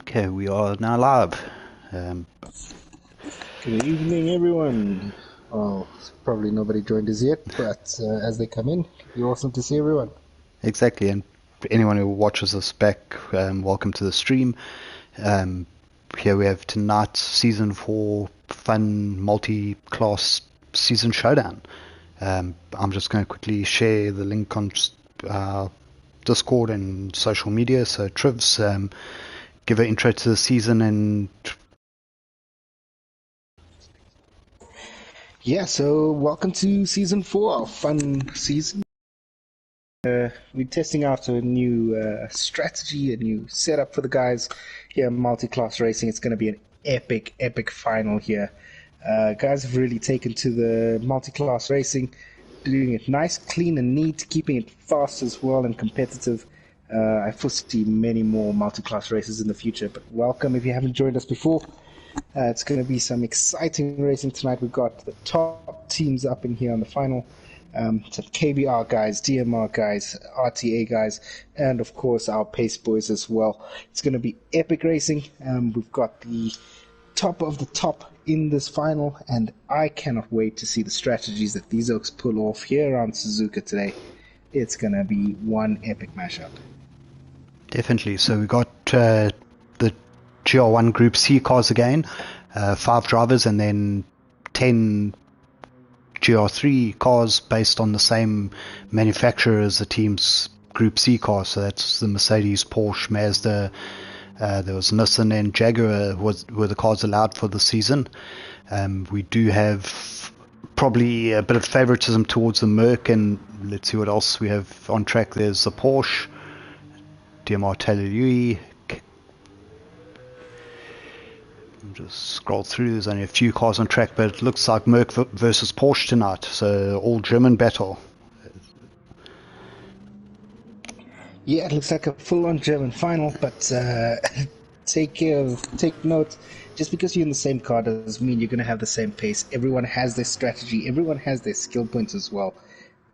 Okay, we are now live. Um, Good evening, everyone. Oh, probably nobody joined us yet, but as they come in, it'll be awesome to see everyone. exactly, and anyone who watches us back, welcome to the stream. Um, Here we have tonight's season 4 fun multi-class season showdown. I'm just going to quickly share the link on uh, Discord and social media. So Trivs, give an intro to the season and Yeah, so welcome to season 4, our fun season. We're testing out a new strategy, a new setup for the guys here in multi-class racing. It's going to be an epic final here. Guys have really taken to the multi-class racing, doing it nice, clean, and neat, keeping it fast as well and competitive. I foresee many more multi-class races in the future, but welcome if you haven't joined us before. It's going to be some exciting racing tonight. We've got the top teams up in here on the final. Some KBR guys, DMR guys, RTA guys, and of course our pace boys as well. It's going to be epic racing. We've got the top of the top in this final, and I cannot wait to see the strategies that these oaks pull off here on Suzuka today. It's going to be one epic mashup. definitely. So we got the GR1 Group C cars again, 5 drivers, and then 10 GR3 cars based on the same manufacturer as the team's Group C cars. So that's the Mercedes, Porsche, Mazda. There was Nissan and Jaguar were the cars allowed for the season. We do have probably a bit of favoritism towards the Merc, and let's see what else we have on track. There's the Porsche, DMR Taylor Louis. Just scroll through. There's only a few cars on track, but it looks like Merc versus Porsche tonight. So all German battle. Yeah, it looks like a full-on German final, but take note. Just because you're in the same car doesn't mean you're going to have the same pace. Everyone has their strategy. Everyone has their skill points as well.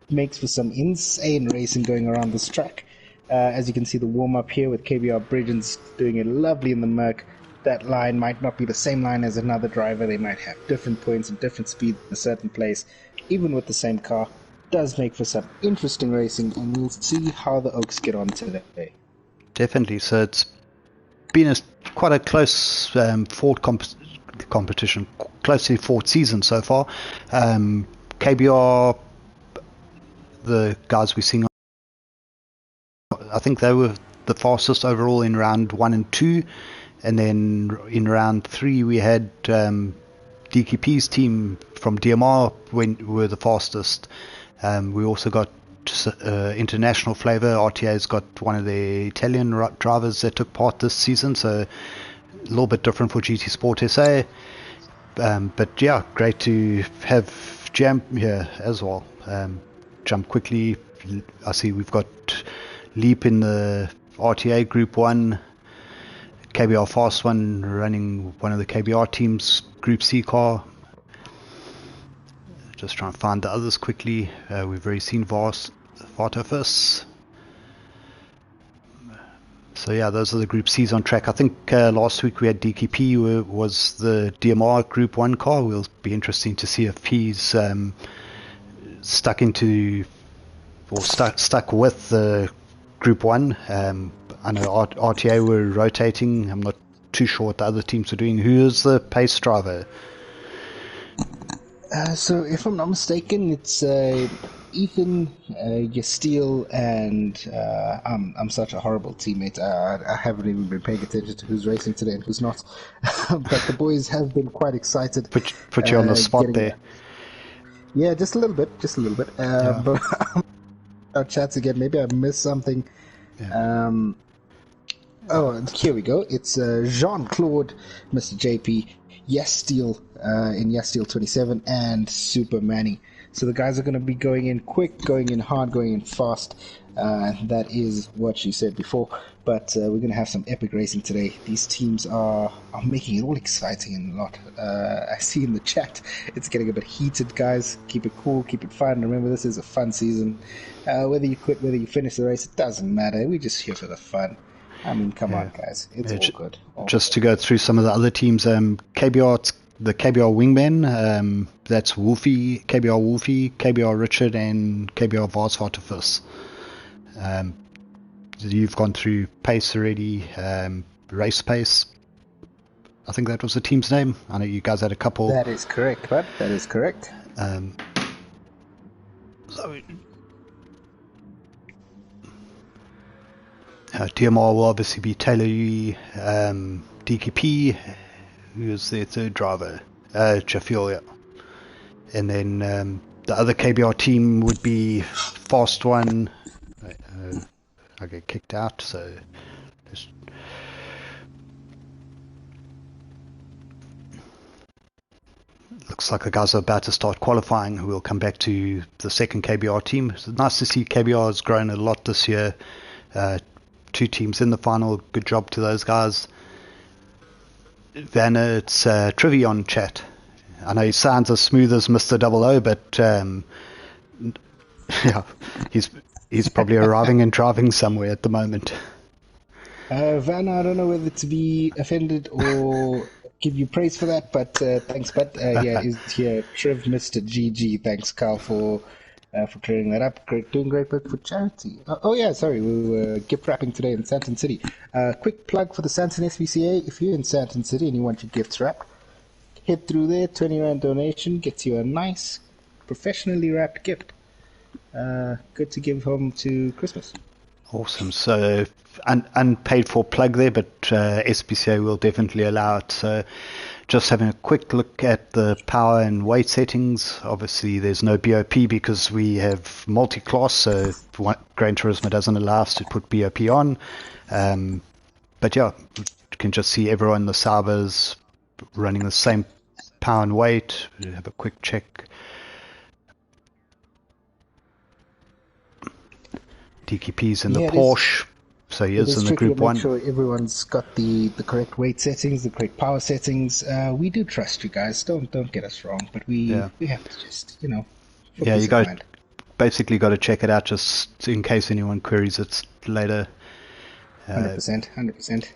It makes for some insane racing going around this track. As you can see, the warm-up here with KBR Bridgens doing it lovely in the Merc. That line might not be the same line as another driver. They might have different points and different speed in a certain place, even with the same car. Does make for some interesting racing, and we'll see how the Oaks get on today. Definitely. So it's been quite a close competition, closely fought season so far. KBR, the guys we're seeing, I think they were the fastest overall in round 1 and 2, and then in round 3 we had DKP's team from DMR were the fastest. We also got international flavor. RTA's got one of the Italian drivers that took part this season, so a little bit different for GT Sport SA. But yeah, great to have Jam here as well. Jump quickly. I see we've got Leap in the RTA Group 1. KBR Fast One running one of the KBR team's Group C car. Just trying to find the others quickly. We've already seen Vartofus. So yeah, those are the Group C's on track. I think last week we had DKP was the DMR Group 1 car. Will be interesting to see if he's stuck with the Group 1. I know RTA were rotating. I'm not too sure what the other teams are doing. Who is the pace driver? So, if I'm not mistaken, it's Ethan, Yasteel, and I'm such a horrible teammate. I haven't even been paying attention to who's racing today and who's not. But the boys have been quite excited. Put you on the spot there. Yeah, just a little bit, Yeah. But our chats again. Maybe I missed something. Yeah. Oh, here we go. It's Jean-Claude, Mr. JP, Yasteel in Yasteel 27, and Super Manny. So the guys are going to be going in quick, going in hard, going in fast. That is what you said before. But we're going to have some epic racing today. These teams are making it all exciting and a lot. I see in the chat it's getting a bit heated, guys. Keep it cool, keep it fun. Remember, this is a fun season. Whether you quit, whether you finish the race, it doesn't matter. We're just here for the fun. I mean, come on, guys. It's all good. Just to go through some of the other teams, KBR, the KBR Wingmen, that's Wolfie, KBR Richard, and KBR Vars Hartefus. You've gone through Pace already, Race Pace. I think that was the team's name. I know you guys had a couple. That is correct, bud. That is correct. DMR will obviously be Taylor Yee, DKP, who is their third driver, Jaffiel, yeah. And then the other KBR team would be Fast One. I get kicked out, so just looks like the guys are about to start qualifying. We'll come back to the second KBR team. It's nice to see KBR has grown a lot this year. 2 teams in the final. Good job to those guys. Then it's Trivion chat. I know he sounds as smooth as Mr. Double O, but yeah, he's probably arriving and driving somewhere at the moment. Vanna, I don't know whether to be offended or give you praise for that, but thanks, bud. Is here, Trev, Mr. GG. Thanks, Carl, for clearing that up. Doing great work for charity. Sorry, we were gift wrapping today in Santon City. Quick plug for the Santon SPCA. If you're in Santon City and you want your gifts wrapped, head through there. 20 Rand donation gets you a nice, professionally wrapped gift. Good to give home to Christmas. Awesome. So unpaid for plug there, but SPCA will definitely allow it. So just having a quick look at the power and weight settings. Obviously there's no BOP because we have multi-class, so Gran Turismo doesn't allow us to put BOP on. But yeah, you can just see everyone in the Sabers running the same power and weight. We'll have a quick check. DKP's in the Porsche, so he is in the Group 1. Make sure everyone's got the correct weight settings, the correct power settings. We do trust you guys. Don't get us wrong, but we have to just you basically got to check it out just in case anyone queries it later. 100%.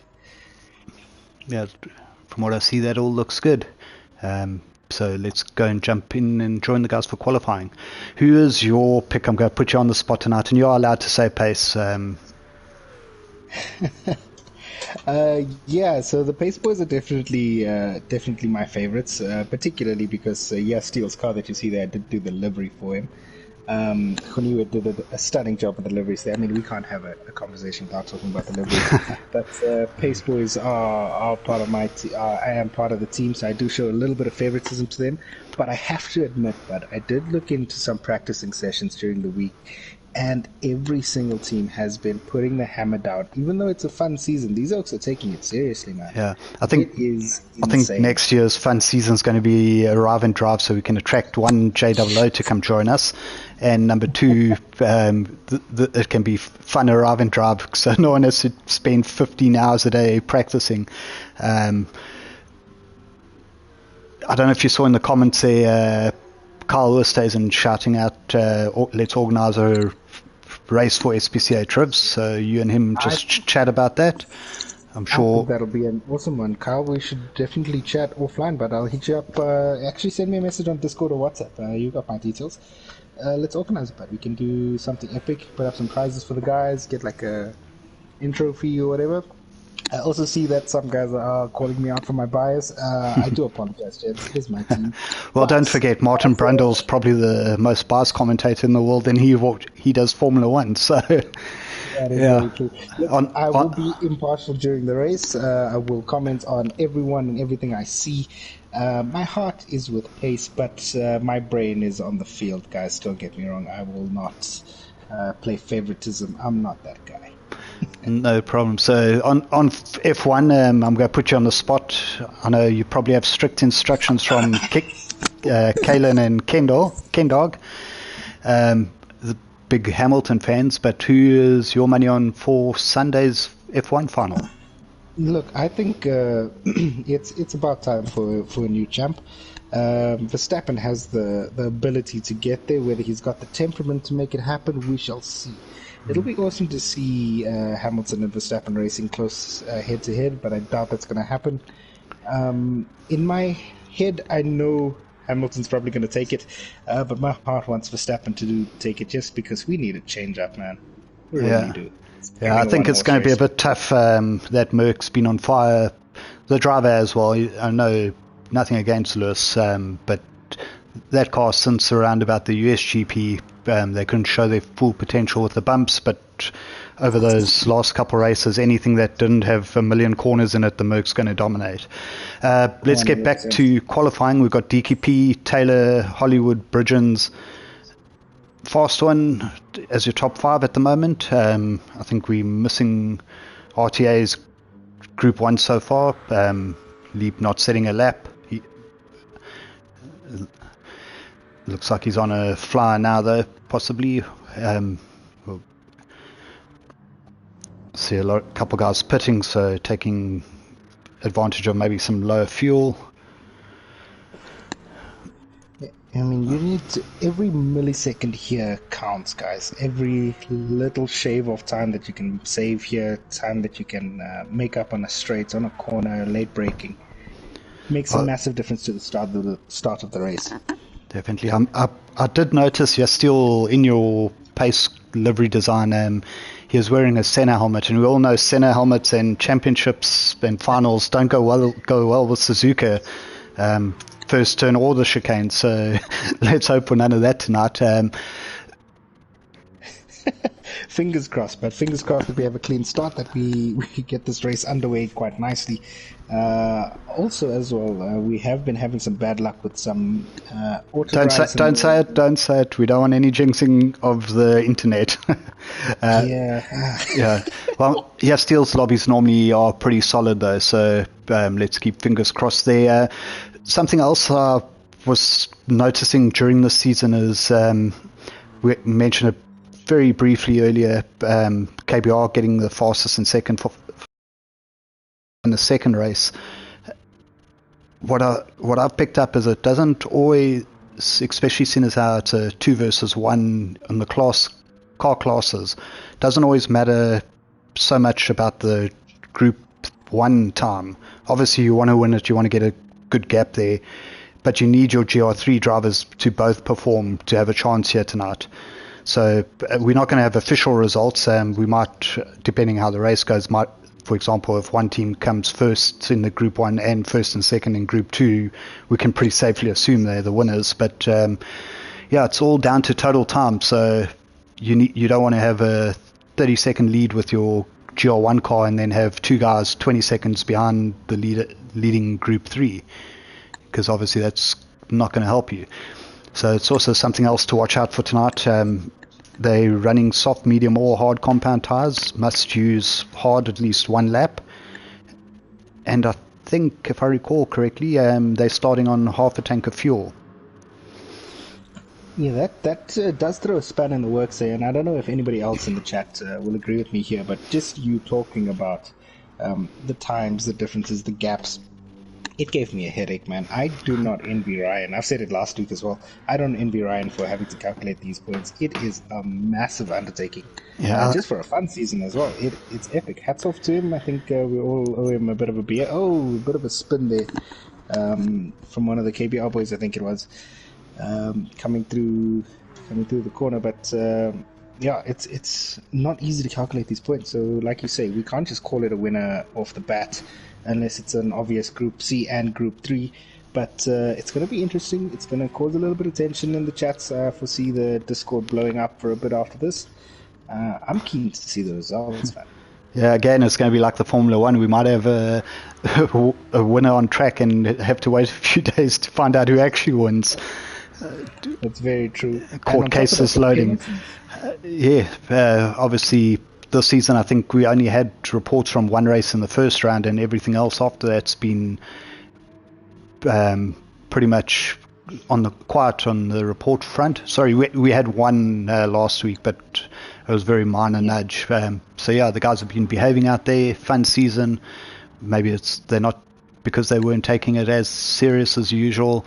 Yeah, from what I see, that all looks good. So let's go and jump in and join the guys for qualifying. Who is your pick? I'm going to put you on the spot tonight, and you are allowed to say pace. So the pace boys are definitely my favorites, particularly because Steele's car that you see there, I did do the livery for him. Khoniwe did a stunning job with the liveries there. I mean, we can't have a conversation without talking about the liveries. But Pace Boys are part of my I am part of the team, so I do show a little bit of favoritism to them. But I have to admit that I did look into some practicing sessions during the week, and every single team has been putting the hammer down. Even though it's a fun season, these oaks are taking it seriously, man. Yeah, I think next year's fun season is going to be arrive and drive, so we can attract one JOO to come join us, and number 2, it can be fun arrive and drive, so no one has to spend 15 hours a day practicing. I don't know if you saw in the comments there, Carl Oosthuizen shouting out, let's organise a race for SPCA Trivs. So you and him just chat about that. I'm sure I think that'll be an awesome one, Carl. We should definitely chat offline, but I'll hit you up. Actually, send me a message on Discord or WhatsApp. You got my details. Let's organise it, but we can do something epic. Put up some prizes for the guys. Get like a intro fee or whatever. I also see that some guys are calling me out for my bias. I do apologize, gents. Here's my team. Well, don't forget, Martin Brundle's probably the most biased commentator in the world, and he does Formula 1. So that is very true. Look, I will be impartial during the race. I will comment on everyone and everything I see. My heart is with Pace, but my brain is on the field, guys. Don't get me wrong. I will not play favoritism. I'm not that guy. No problem. So on F1, I'm going to put you on the spot. I know you probably have strict instructions from Kalen and Kendog, the big Hamilton fans, but who is your money on for Sunday's F1 final? Look, I think it's about time for a new champ. Verstappen has the ability to get there. Whether he's got the temperament to make it happen, we shall see. It'll be awesome to see Hamilton and Verstappen racing close head to head, but I doubt that's going to happen. In my head, I know Hamilton's probably going to take it, but my heart wants Verstappen to take it just because we need a change up, man. We really do. Yeah, I think it's going to be a bit tough. That Merck's been on fire. The driver as well. I know nothing against Lewis, but that car since around about the USGP, they couldn't show their full potential with the bumps, but over those last couple of races, anything that didn't have a million corners in it, the Merc's going to dominate. Let's get back to qualifying. We've got DKP, Taylor, Hollywood, Bridgens. Fast one as your top 5 at the moment. I think we're missing RTA's Group 1 so far. Leap not setting a lap. Looks like he's on a flyer now, though, possibly. We'll see a couple guys pitting, so taking advantage of maybe some lower fuel. I mean, you need to, every millisecond here counts, guys. Every little shave of time that you can save here, time that you can make up on a straight, on a corner, late braking, makes a massive difference to the start of the race. Definitely. I did notice you're still in your pace livery design. He was wearing a Senna helmet, and we all know Senna helmets and championships and finals don't go well with Suzuka. First turn or the chicane, so let's hope for none of that tonight. Fingers crossed, but fingers crossed that we have a clean start, that we get this race underway quite nicely. Also, as well, we have been having some bad luck with some auto drives. Don't say it. We don't want any jinxing of the internet. Yeah. Well, Steel's lobbies normally are pretty solid, though, so let's keep fingers crossed there. Something else I was noticing during this season is, we mentioned it very briefly earlier, KBR getting the fastest and second in the second race. What I've picked up is it doesn't always, especially seeing as how it's a 2 versus 1 in the car classes, doesn't always matter so much about the Group 1 time. Obviously, you want to win it, you want to get a good gap there, but you need your GR3 drivers to both perform to have a chance here tonight. So we're not going to have official results. We might, depending how the race goes, for example, if one team comes first in the Group 1 and first and second in Group 2, we can pretty safely assume they're the winners. But it's all down to total time. So you don't want to have a 30-second lead with your GR1 car and then have 2 guys 20 seconds behind the leading Group 3, because obviously that's not going to help you. So it's also something else to watch out for tonight. They're running soft, medium, or hard compound tires. Must use hard at least 1 lap. And I think, if I recall correctly, they're starting on half a tank of fuel. Yeah, that does throw a span in the works there, and I don't know if anybody else in the chat will agree with me here, but just you talking about the times, the differences, the gaps, it gave me a headache, man. I do not envy Ryan. I've said it last week as well. I don't envy Ryan for having to calculate these points. It is a massive undertaking. Yeah. Just for a fun season as well. It's epic. Hats off to him. I think we all owe him a bit of a beer. Oh, a bit of a spin there from one of the KBR boys, I think it was. Coming through the corner, but it's not easy to calculate these points. So, like you say, we can't just call it a winner off the bat unless it's an obvious Group C and Group 3. But it's going to be interesting. It's going to cause a little bit of tension in the chats. Foresee the Discord blowing up for a bit after this. I'm keen to see the results, man. Yeah, again, it's going to be like the Formula One. We might have a winner on track and have to wait a few days to find out who actually wins. That's very true. Court cases loading. Obviously, this season I think we only had reports from one race in the first round, and everything else after that's been pretty much quiet on the report front. Sorry, we had one last week, but it was very minor nudge. The guys have been behaving out there. Fun season. Maybe they're not, because they weren't taking it as serious as usual.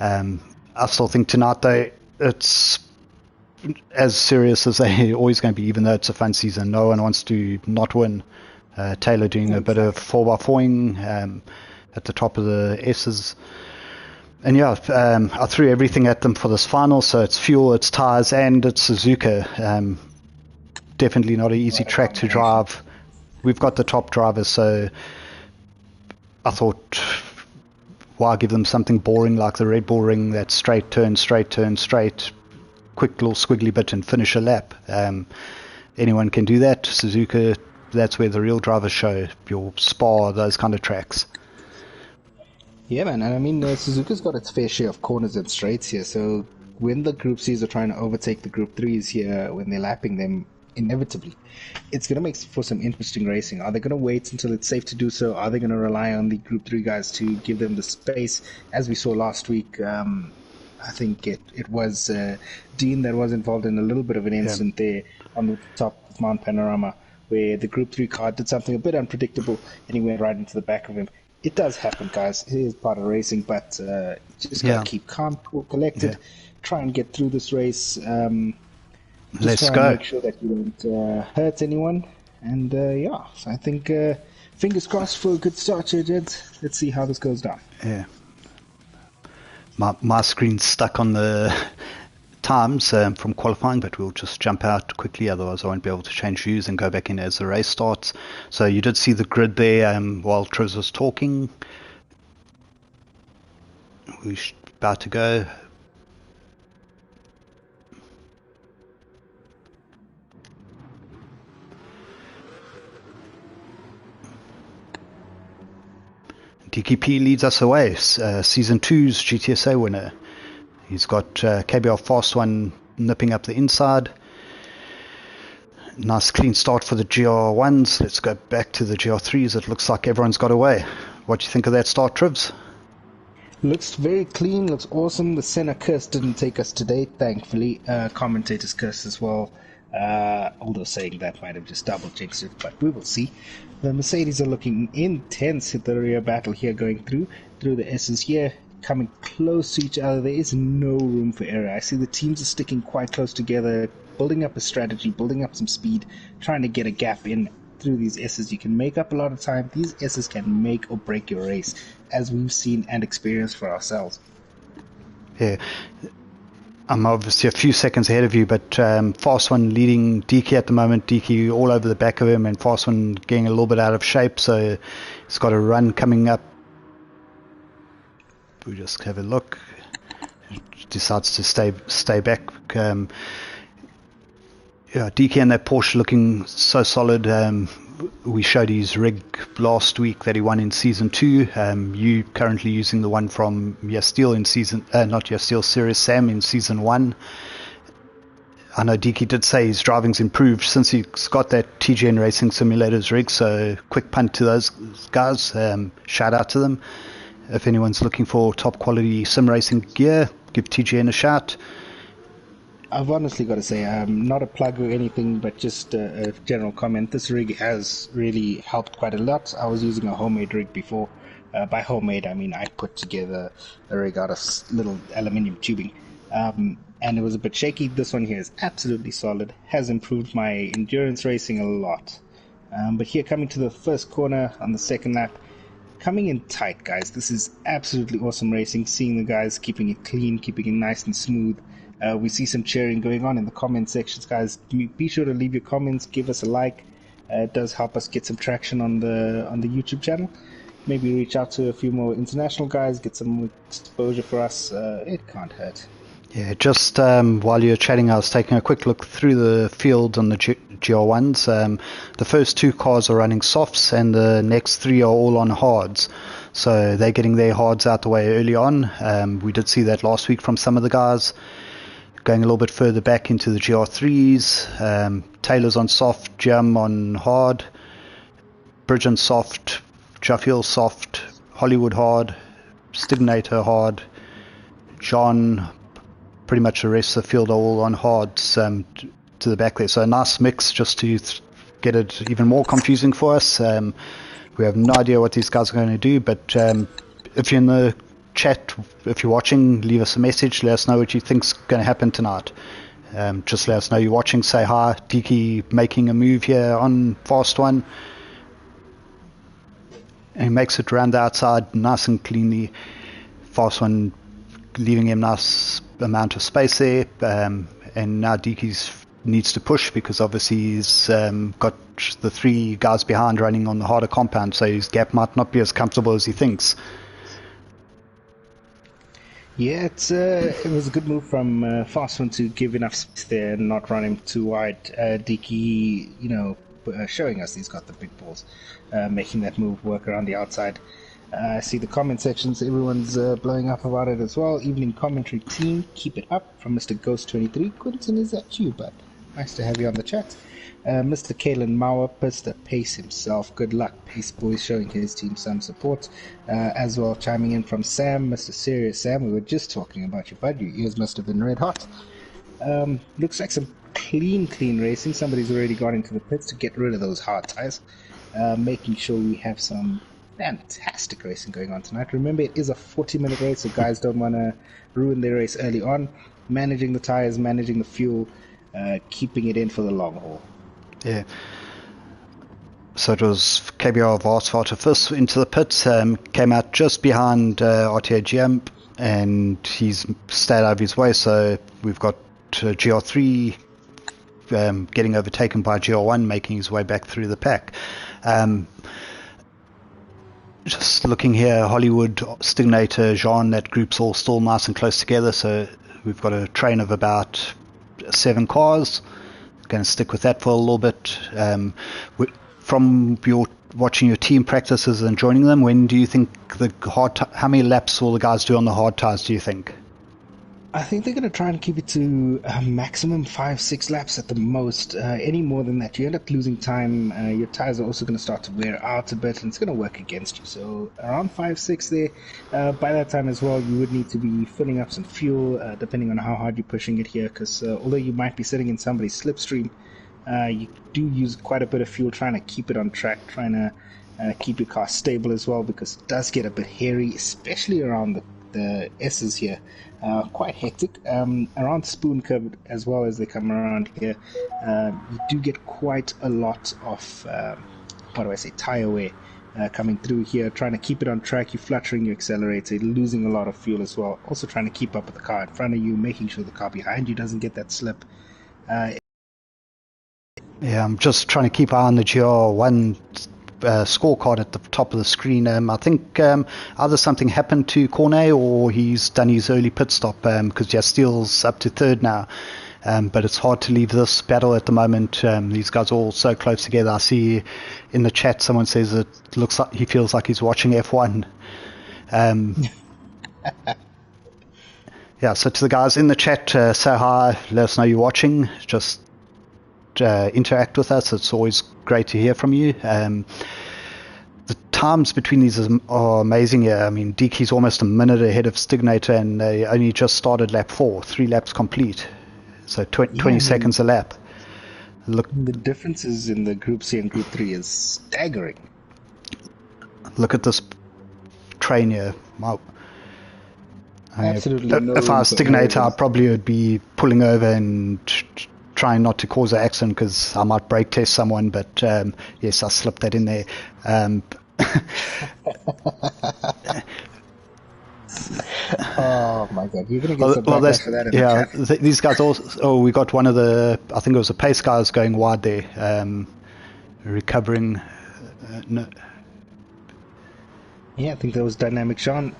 I still think tonight, though, it's as serious as they're always going to be, even though it's a fun season. No one wants to not win. Taylor doing a bit of 4x4ing at the top of the S's. And yeah, I threw everything at them for this final, so it's fuel, it's tyres, and it's Suzuka. Definitely not an easy track to drive. We've got the top drivers, so I thought, why give them something boring like the Red Bull Ring, that straight turn, straight, quick little squiggly bit and finish a lap. Anyone can do that. Suzuka, that's where the real drivers show, your Spa, those kind of tracks. Yeah, man, and I mean, Suzuka's got its fair share of corners and straights here, so when the Group C's are trying to overtake the Group 3s here, when they're lapping them, inevitably, it's going to make for some interesting racing. Are they going to wait until it's safe to do so? Are they going to rely on the Group 3 guys to give them the space? As we saw last week, I think it was Dean that was involved in a little bit of an incident there on the top of Mount Panorama, where the Group 3 car did something a bit unpredictable, and he went right into the back of him. It does happen, guys. It is part of racing, but you just got to keep calm, cool, collected, try and get through this race. Let's try go. And make sure that you don't hurt anyone. And so I think fingers crossed for a good start here, gents. Let's see how this goes down. Yeah. My screen's stuck on the times from qualifying, but we'll just jump out quickly, otherwise I won't be able to change views and go back in as the race starts. So you did see the grid there while Triz was talking. We're about to go. DKP leads us away, Season 2's GTSA winner. He's got KBR Fast One nipping up the inside. Nice clean start for the GR1s. Let's go back to the GR3s. It looks like everyone's got away. What do you think of that start, Trivs? Looks very clean, looks awesome. The center curse didn't take us today, thankfully. Commentator's curse as well. Although saying that might have just double jinxed it, but we will see. The Mercedes are looking intense at the rear battle here, going through the S's here, coming close to each other. There is no room for error. I see the teams are sticking quite close together, building up a strategy, building up some speed, trying to get a gap in through these S's. You can make up a lot of time. These S's can make or break your race, as we've seen and experienced for ourselves. Yeah. I'm obviously a few seconds ahead of you, but Fast One leading DK at the moment. DK all over the back of him, and Fast One getting a little bit out of shape, so he's got a run coming up. We just have a look. Decides to stay back. DK and that Porsche looking so solid. We showed his rig last week that he won in Season 2. You currently using the one from Yasteel in Series Sam in Season 1. I know DK did say his driving's improved since he's got that TGN Racing Simulators rig, so quick punt to those guys. Shout out to them. If anyone's looking for top quality sim racing gear, give TGN a shout. I've honestly got to say, not a plug or anything, but just a general comment. This rig has really helped quite a lot. I was using a homemade rig before. By homemade, I mean I put together a rig out of little aluminium tubing. And it was a bit shaky. This one here is absolutely solid. Has improved my endurance racing a lot. But here, coming to the first corner on the second lap, coming in tight, guys. This is absolutely awesome racing. Seeing the guys keeping it clean, keeping it nice and smooth. We see some cheering going on in the comment sections, guys. Be sure to leave your comments, give us a like. It does help us get some traction on the YouTube channel. Maybe reach out to a few more international guys, get some more exposure for us. It can't hurt. Yeah, just while you're chatting, I was taking a quick look through the field on the GR1s. The first two cars are running softs, and the next three are all on hards. So they're getting their hards out the way early on. We did see that last week from some of the guys. Going a little bit further back into the GR3s, Taylor's on soft, Jam on hard, Bridge on soft, Jaffiel soft, Hollywood hard, Stignator hard, John, pretty much the rest of the field are all on hards to the back there. So a nice mix just to get it even more confusing for us. We have no idea what these guys are going to do, but if you're in the chat, if you're watching, leave us a message. Let us know what you think's going to happen tonight. Just let us know you're watching. Say hi. Deke making a move here on fast one. And he makes it around the outside nice and cleanly. Fast one leaving him nice amount of space there. And now Deke needs to push because obviously he's got the 3 guys behind running on the harder compound, so his gap might not be as comfortable as he thinks. Yeah, it was a good move from Fast One to give enough space there and not run him too wide. Deke, showing us he's got the big balls, making that move work around the outside. I see the comment sections, everyone's blowing up about it as well. Evening commentary team, keep it up, from Mr. Ghost23. Quentin, is that you, bud? Nice to have you on the chat. Mr. Kalen Mauer, Mr. Pace himself. Good luck, Pace Boys, showing his team some support. As well, chiming in from Sam, Mr. Serious Sam. We were just talking about you, bud. Your ears must have been red hot. Looks like some clean racing. Somebody's already got into the pits to get rid of those hard tires. Making sure we have some fantastic racing going on tonight. Remember, it is a 40-minute race, so guys don't want to ruin their race early on. Managing the tires, managing the fuel, keeping it in for the long haul. Yeah. So it was KBR Varsvater first into the pits, came out just behind RTA Jump, and he's stayed out of his way, so we've got GR3 getting overtaken by GR1, making his way back through the pack. Just looking here, Hollywood, Stignator, Jean, that group's all still nice and close together, so we've got a train of about 7 cars. Going to stick with that for a little bit. From your watching your team practices and joining them, when do you think how many laps will the guys do on the hard tires, do you think? I think they're going to try and keep it to a maximum 5-6 laps at the most. Any more than that, you end up losing time. Your tires are also going to start to wear out a bit, and it's going to work against you. So around 5-6 there. By that time as well, you would need to be filling up some fuel, depending on how hard you're pushing it here. Because although you might be sitting in somebody's slipstream, you do use quite a bit of fuel trying to keep it on track, trying to keep your car stable as well, because it does get a bit hairy, especially around the S's here. Quite hectic. Around Spoon Curve as well as they come around here, you do get quite a lot of, tire wear coming through here, trying to keep it on track. You're fluttering your accelerator, losing a lot of fuel as well. Also trying to keep up with the car in front of you, making sure the car behind you doesn't get that slip. Yeah, I'm just trying to keep eye on the GR1 scorecard at the top of the screen. I think either something happened to Cornet or he's done his early pit stop, because Jastiel's up to 3rd now. But it's hard to leave this battle at the moment. These guys are all so close together. I see in the chat someone says it looks like he feels like he's watching F1. Yeah, so to the guys in the chat, say hi, let us know you're watching. Just interact with us. It's always great to hear from you. The times between these are amazing here. I mean, Deke's almost a minute ahead of Stignator, and they only just started lap 4, 3 laps complete. So 20 seconds a lap. Look, the differences in the Group C and Group 3 is staggering. Look at this train here. Wow. Absolutely. If I was Stignator, I probably would be pulling over and trying not to cause an accident, because I might brake test someone, but yes, I slipped that in there. Oh my god, you're going to get some backlash for that in the chat. These guys also, we got one of the, I think it was the pace guys going wide there, recovering. No. Yeah, I think that was Dynamic Sean.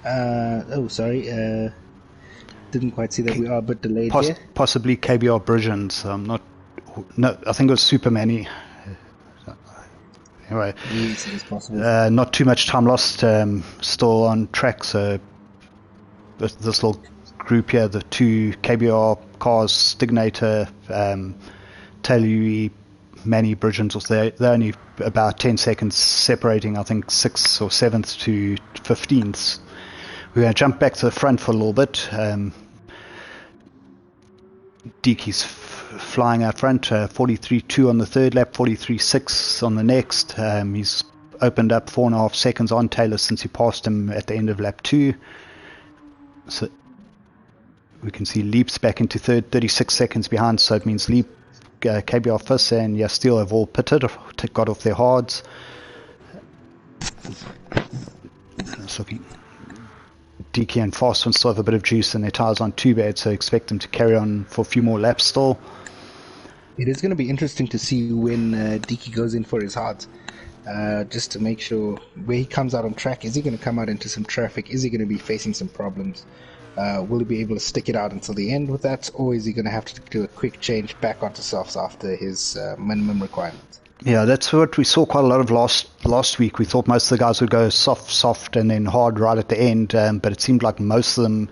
Didn't quite see that. We are a bit delayed here. Possibly KBR Bridgens. No, I think it was Superman. Anyway, yes, it is possible. Not too much time lost. Still on track. So this little group here, the 2 KBR cars, Stignator, Taylor, Manny Bridgens, they're only about 10 seconds separating. I think 6th or 7th to 15th. We're going to jump back to the front for a little bit. Deke's flying out front, 43.2 on the 3rd lap, 43.6 on the next. He's opened up 4.5 seconds on Taylor since he passed him at the end of lap 2. So we can see Leap's back into third, 36 seconds behind, so it means Leap, KBR Fist, and Steel have all pitted, got off their hards. It's looking. DK and Fast ones still have a bit of juice, and their tires aren't too bad, so expect them to carry on for a few more laps still. It is going to be interesting to see when DK goes in for his hards, just to make sure where he comes out on track. Is he going to come out into some traffic? Is he going to be facing some problems? Will he be able to stick it out until the end with that, or is he going to have to do a quick change back onto softs after his minimum requirements? Yeah, that's what we saw quite a lot of last week. We thought most of the guys would go soft, and then hard right at the end, but it seemed like most of them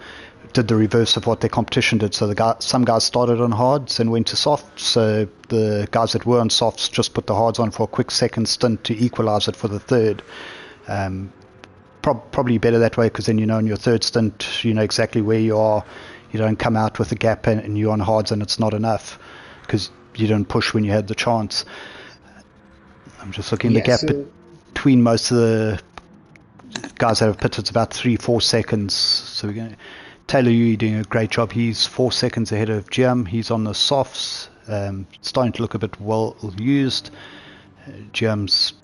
did the reverse of what their competition did. So some guys started on hards and went to soft. So the guys that were on softs just put the hards on for a quick second stint to equalize it for the third. Probably better that way, because then in your third stint you know exactly where you are. You don't come out with a gap and you're on hards and it's not enough, because you don't push when you had the chance. I'm just looking at the gap between most of the guys that have pitted. It's about 3-4 seconds. So we're going Taylor Yui doing a great job. He's 4 seconds ahead of Jim. He's on the softs, starting to look a bit well used. Jim's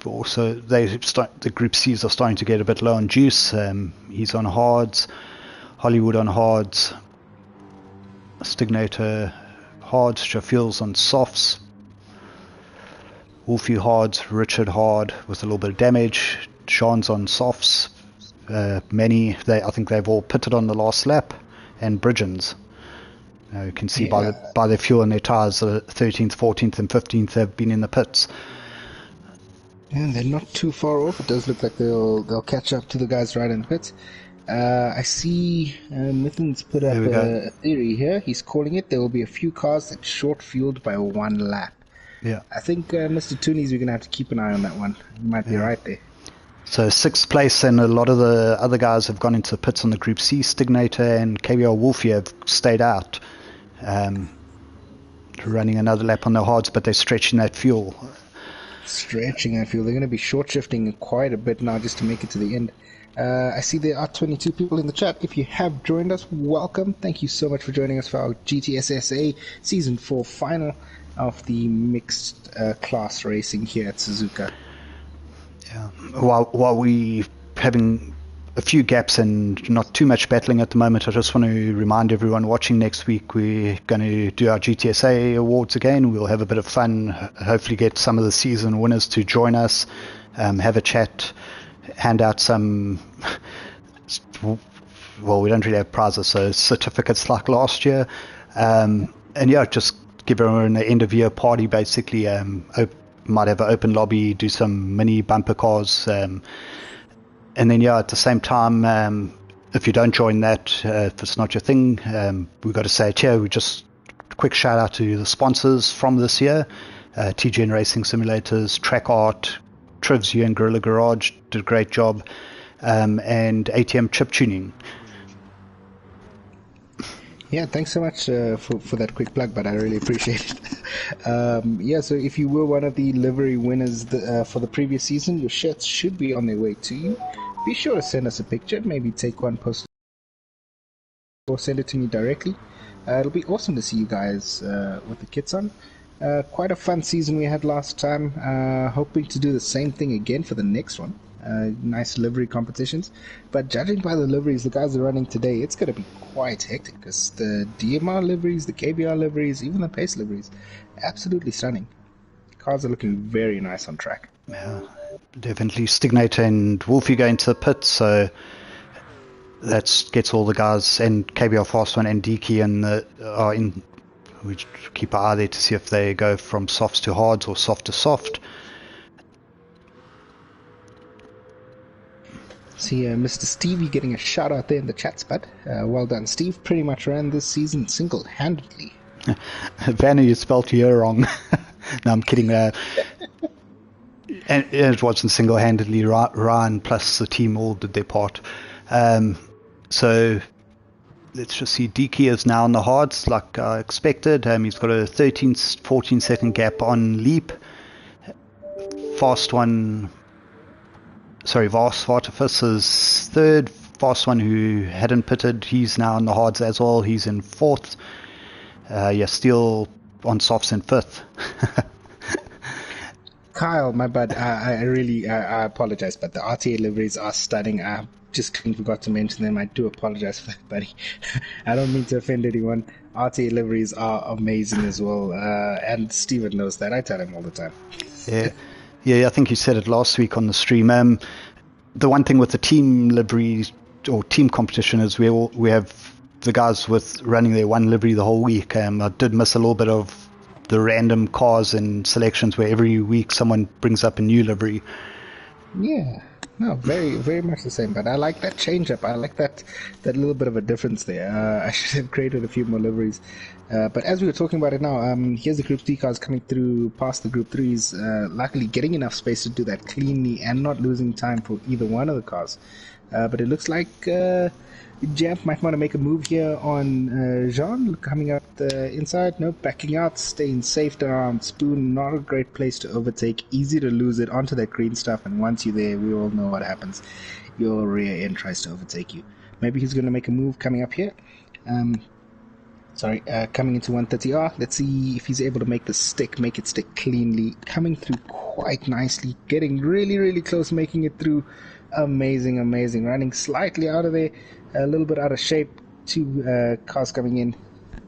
also, the Group C's are starting to get a bit low on juice. He's on hards. Hollywood on hards. Stignator hards. Shaffiel's on softs. Wolfie hards. Richard hard with a little bit of damage. Sean's on softs. I think they've all pitted on the last lap. And Bridgens. You can see by their fuel and their tyres, the 13th, 14th and 15th have been in the pits. And they're not too far off. It does look like they'll catch up to the guys right in the pits. I see Mithen's put up a theory here. He's calling it there will be a few cars that short fueled by 1 lap. Yeah. I think Mr. Toonies, we're going to have to keep an eye on that one. You might be right there. So 6th place, and a lot of the other guys have gone into the pits on the Group C. Stignator and KBR Wolfie have stayed out, running another lap on their hards, but they're stretching that fuel. They're going to be short shifting quite a bit now just to make it to the end. I see there are 22 people in the chat. If you have joined us, welcome. Thank you so much for joining us for our GTSSA Season 4 Final of the mixed class racing here at Suzuka. Yeah. While we having a few gaps and not too much battling at the moment, I just want to remind everyone watching next week we're going to do our GTSA awards again. We'll have a bit of fun, hopefully get some of the season winners to join us, have a chat, hand out some, well, we don't really have prizes, so certificates like last year, and just give everyone an end of year party basically. Might have an open lobby, do some mini bumper cars, and then at the same time, if you don't join that, if it's not your thing, we've got to say it here. We just quick shout out to the sponsors from this year: TGN Racing Simulators, Track Art, Trivs, you and Gorilla Garage did a great job, and ATM Chip Tuning. Yeah, thanks so much for that quick plug, but I really appreciate it. So if you were one of the livery winners for the previous season, your shirts should be on their way to you. Be sure to send us a picture, maybe take one post or send it to me directly. It'll be awesome to see you guys with the kits on. Quite a fun season we had last time. Hoping to do the same thing again for the next one. Nice livery competitions, but judging by the liveries the guys are running today, it's going to be quite hectic, because the DMR liveries, the KBR liveries, even the Pace liveries, absolutely stunning. Cars are looking very nice on track. Yeah, definitely. Stignator and Wolfie going to the pit, so that gets all the guys, and KBR Fast One and DK are in. We keep our eye there to see if they go from softs to hards or soft to soft. See Mr. Stevie getting a shout out there in the chat spot. Well done, Steve. Pretty much ran this season single-handedly. Vanna, you spelled here wrong. No, I'm kidding. And it wasn't single-handedly. Ryan plus the team all did their part. So let's just see. DK is now on the hards like I expected. He's got a 14 second gap on Leap. Vast Artifice is third. fast one who hadn't pitted. He's now on the hards as well. He's in 4th. Steele on softs in 5th. Kyle, my bad. I apologize, but the RTA liveries are stunning. I just forgot to mention them. I do apologize for that, buddy. I don't mean to offend anyone. RTA liveries are amazing as well, and Steven knows that. I tell him all the time. Yeah, I think you said it last week on the stream. The one thing with the team livery or team competition is we have the guys with running their one livery the whole week. I did miss a little bit of the random cars and selections where every week someone brings up a new livery. Yeah, no, very, very much the same. But I like that change up. I like that little bit of a difference there. I should have created a few more liveries. But as we were talking about it now, here's the Group D cars coming through past the Group 3s. Luckily getting enough space to do that cleanly and not losing time for either one of the cars. But it looks like Jamp might want to make a move here on Jean, coming up the inside. Nope, backing out, staying safe around Spoon. Not a great place to overtake. Easy to lose it onto that green stuff, and once you're there, we all know what happens. Your rear end tries to overtake you. Maybe he's going to make a move coming up here. Coming into 130R. Let's see if he's able to make it stick cleanly. Coming through quite nicely, getting really, really close, making it through. Amazing. Running slightly out of there, a little bit out of shape. 2 cars coming in.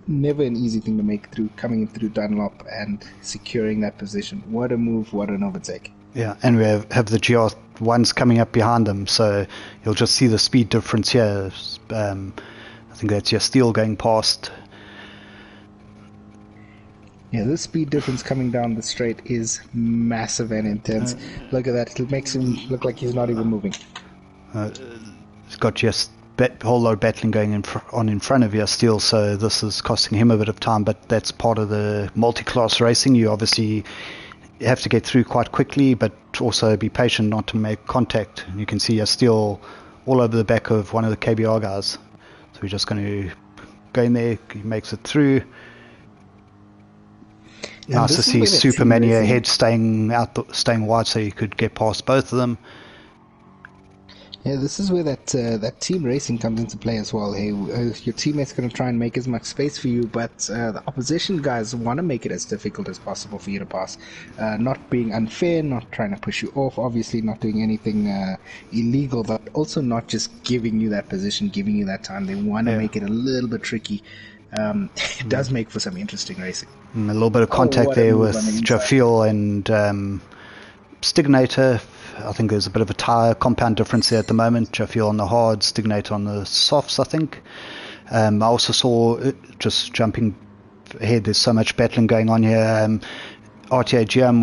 Never an easy thing to make through, coming in through Dunlop and securing that position. What a move, what an overtake. Yeah, and we have the GR1s coming up behind them, so you'll just see the speed difference here. I think that's your Steel going past. Yeah, this speed difference coming down the straight is massive and intense. Look at that. It makes him look like he's not even moving. He's got just a whole lot of battling going in front of your Steel, so this is costing him a bit of time, but that's part of the multi-class racing. You obviously have to get through quite quickly, but also be patient not to make contact. You can see your Steel all over the back of one of the KBR guys. So we're just going to go in there. He makes it through. Nice to see Superman here ahead, staying wide so you could get past both of them. Yeah, this is where that team racing comes into play as well. Hey, your teammate's going to try and make as much space for you, but the opposition guys want to make it as difficult as possible for you to pass. Not being unfair, not trying to push you off, obviously not doing anything illegal, but also not just giving you that position, giving you that time. They want to make it a little bit tricky. It does make for some interesting racing. A little bit of contact there with Jaffiel and Stignator. I think there's a bit of a tyre compound difference there at the moment. Jaffiel on the hard, Stignator on the softs, I think. I also saw, just jumping ahead, there's so much battling going on here. RTA GM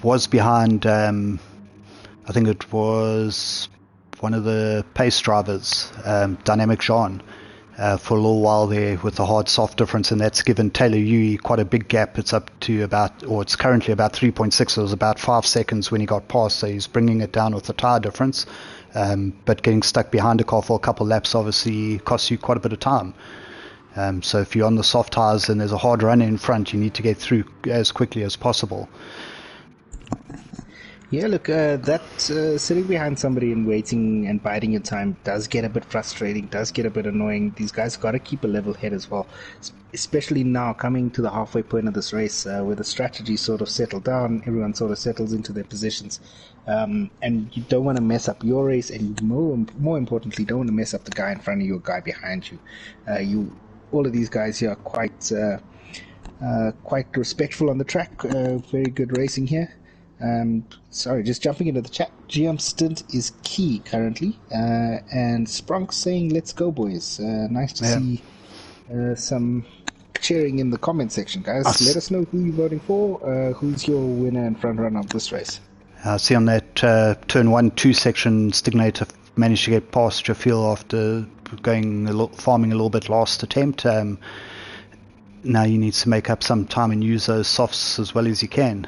was behind, I think it was one of the pace drivers, Dynamic Jean. For a little while there with the hard-soft difference, and that's given Taylor Yui quite a big gap. It's up to it's currently about 3.6. It was about 5 seconds when he got past, so he's bringing it down with the tyre difference. But getting stuck behind a car for a couple of laps obviously costs you quite a bit of time. So if you're on the soft tyres and there's a hard run in front, you need to get through as quickly as possible. Yeah, look, that sitting behind somebody and waiting and biding your time does get a bit frustrating, does get a bit annoying. These guys got to keep a level head as well, especially now coming to the halfway point of this race where the strategy sort of settled down, everyone sort of settles into their positions, and you don't want to mess up your race, and more importantly, don't want to mess up the guy in front of you or guy behind you. All of these guys here are quite respectful on the track, very good racing here. Just jumping into the chat. GM stint is key currently, and Sprunk saying let's go boys. Nice to see some cheering in the comment section, guys. Let us know who you're voting for, who's your winner and front runner of this race. I see on that turn 1-2 section, Stignator managed to get past Jaffiel after farming a little bit last attempt. Now he needs to make up some time and use those softs as well as he can.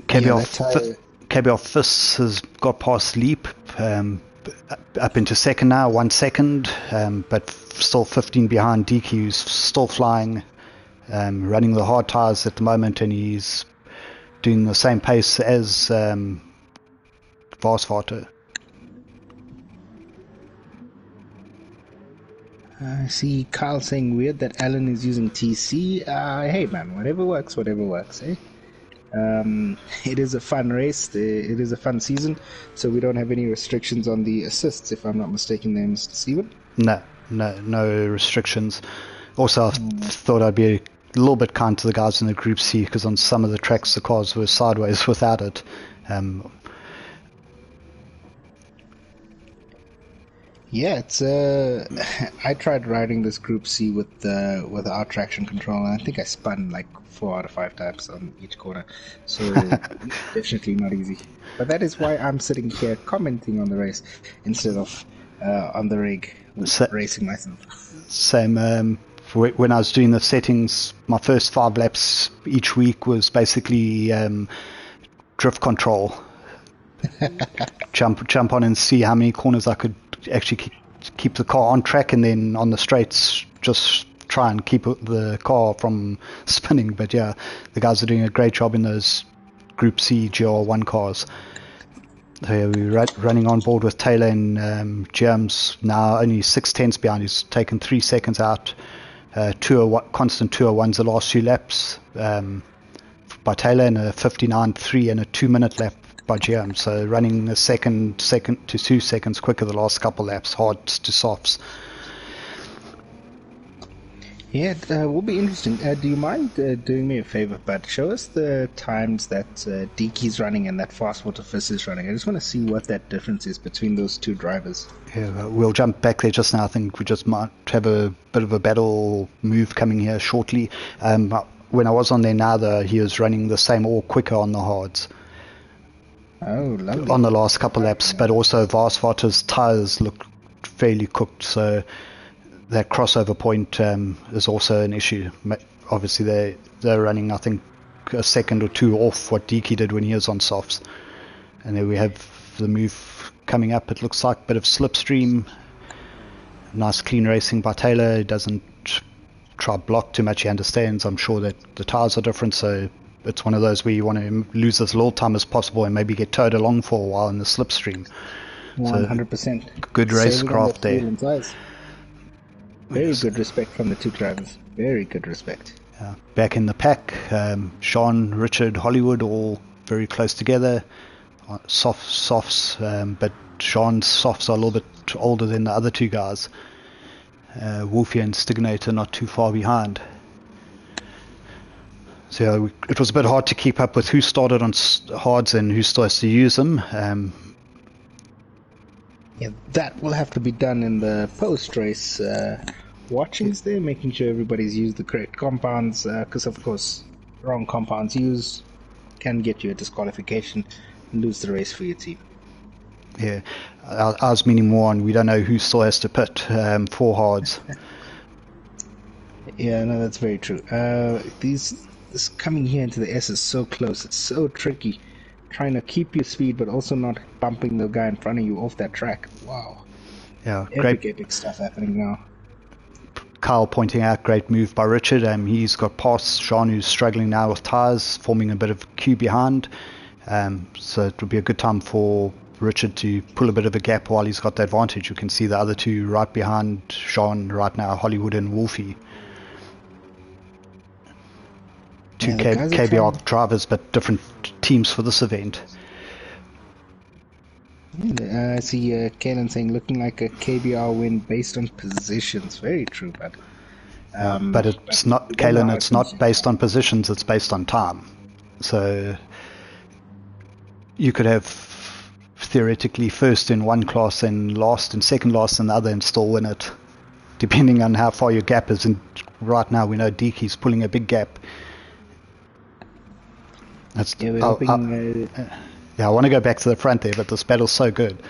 KBR Fists has got past Leap, up into second now, 1 second, but still 15 behind DQ, who's still flying, running the hard tyres at the moment, and he's doing the same pace as Varsvater. I see Kyle saying weird that Alan is using TC. Hey man, whatever works, eh? It is a fun race. It is a fun season, so we don't have any restrictions on the assists, if I'm not mistaken there, Mr. Steven. No restrictions. Also, I thought I'd be a little bit kind to the guys in the Group C, because on some of the tracks the cars were sideways without it. Yeah, it's I tried riding this Group C without traction control, and I think I spun like 4 out of 5 times on each corner. So definitely not easy. But that is why I'm sitting here commenting on the race instead of on the rig racing myself. Same. When I was doing the settings, my first 5 laps each week was basically drift control. jump on and see how many corners I could actually keep the car on track, and then on the straights just try and keep the car from spinning. But yeah, the guys are doing a great job in those Group C GR1 cars. So yeah, we're running on board with Taylor, and Germ's now only 6/10 behind. He's taken 3 seconds out. Constant 201s the last 2 laps by Taylor, and a 59.3 and a 2-minute lap by GM. So running a second to 2 seconds quicker the last couple laps, hard to softs. Yeah, it will be interesting. Do you mind doing me a favor, bud? Show us the times that Deaky's running and that Fastwater Fizz is running. I just want to see what that difference is between those 2 drivers. Yeah, we'll jump back there just now. I think we just might have a bit of a battle move coming here shortly. When I was on there now, he was running the same or quicker on the hards. Oh, lovely. On the last couple laps, but also Varsvater's tyres look fairly cooked, so that crossover point is also an issue. Obviously, they're running, I think, a second or 2 off what Deaky did when he was on softs. And then we have the move coming up. It looks like a bit of slipstream. Nice clean racing by Taylor. He doesn't try block too much. He understands, I'm sure, that the tyres are different, so it's one of those where you want to lose as little time as possible and maybe get towed along for a while in the slipstream. 100%. So, good racecraft there. Very good respect from the 2 drivers. Very good respect. Back in the pack, Sean, Richard, Hollywood, all very close together. Softs, but Sean's softs are a little bit older than the other 2 guys. Wolfie and Stignator not too far behind. So yeah, it was a bit hard to keep up with who started on hards and who starts to use them. Yeah, that will have to be done in the post-race watchings there, making sure everybody's used the correct compounds, because of course wrong compounds used can get you a disqualification and lose the race for your team. Yeah, I was meaning more on we don't know who still has to pit for hards. Yeah, no, that's very true. This coming here into the S is so close. It's so tricky, trying to keep your speed but also not bumping the guy in front of you off that track. Wow. Yeah, epic stuff happening now. Kyle pointing out, great move by Richard. He's got past Sean, who's struggling now with tyres, forming a bit of queue behind. So it would be a good time for Richard to pull a bit of a gap while he's got the advantage. You can see the other 2 right behind Sean right now, Hollywood and Wolfie. 2 KBR drivers, but different teams for this event. I see Kalen saying looking like a KBR win based on positions. Very true, bud. But it's not, Kalen, it's not based on positions, it's based on time. So you could have theoretically first in one class and last and second last in the other and still win it, depending on how far your gap is. And right now we know Deaky's pulling a big gap. Yeah, we're hoping, I want to go back to the front there, but this battle's so good.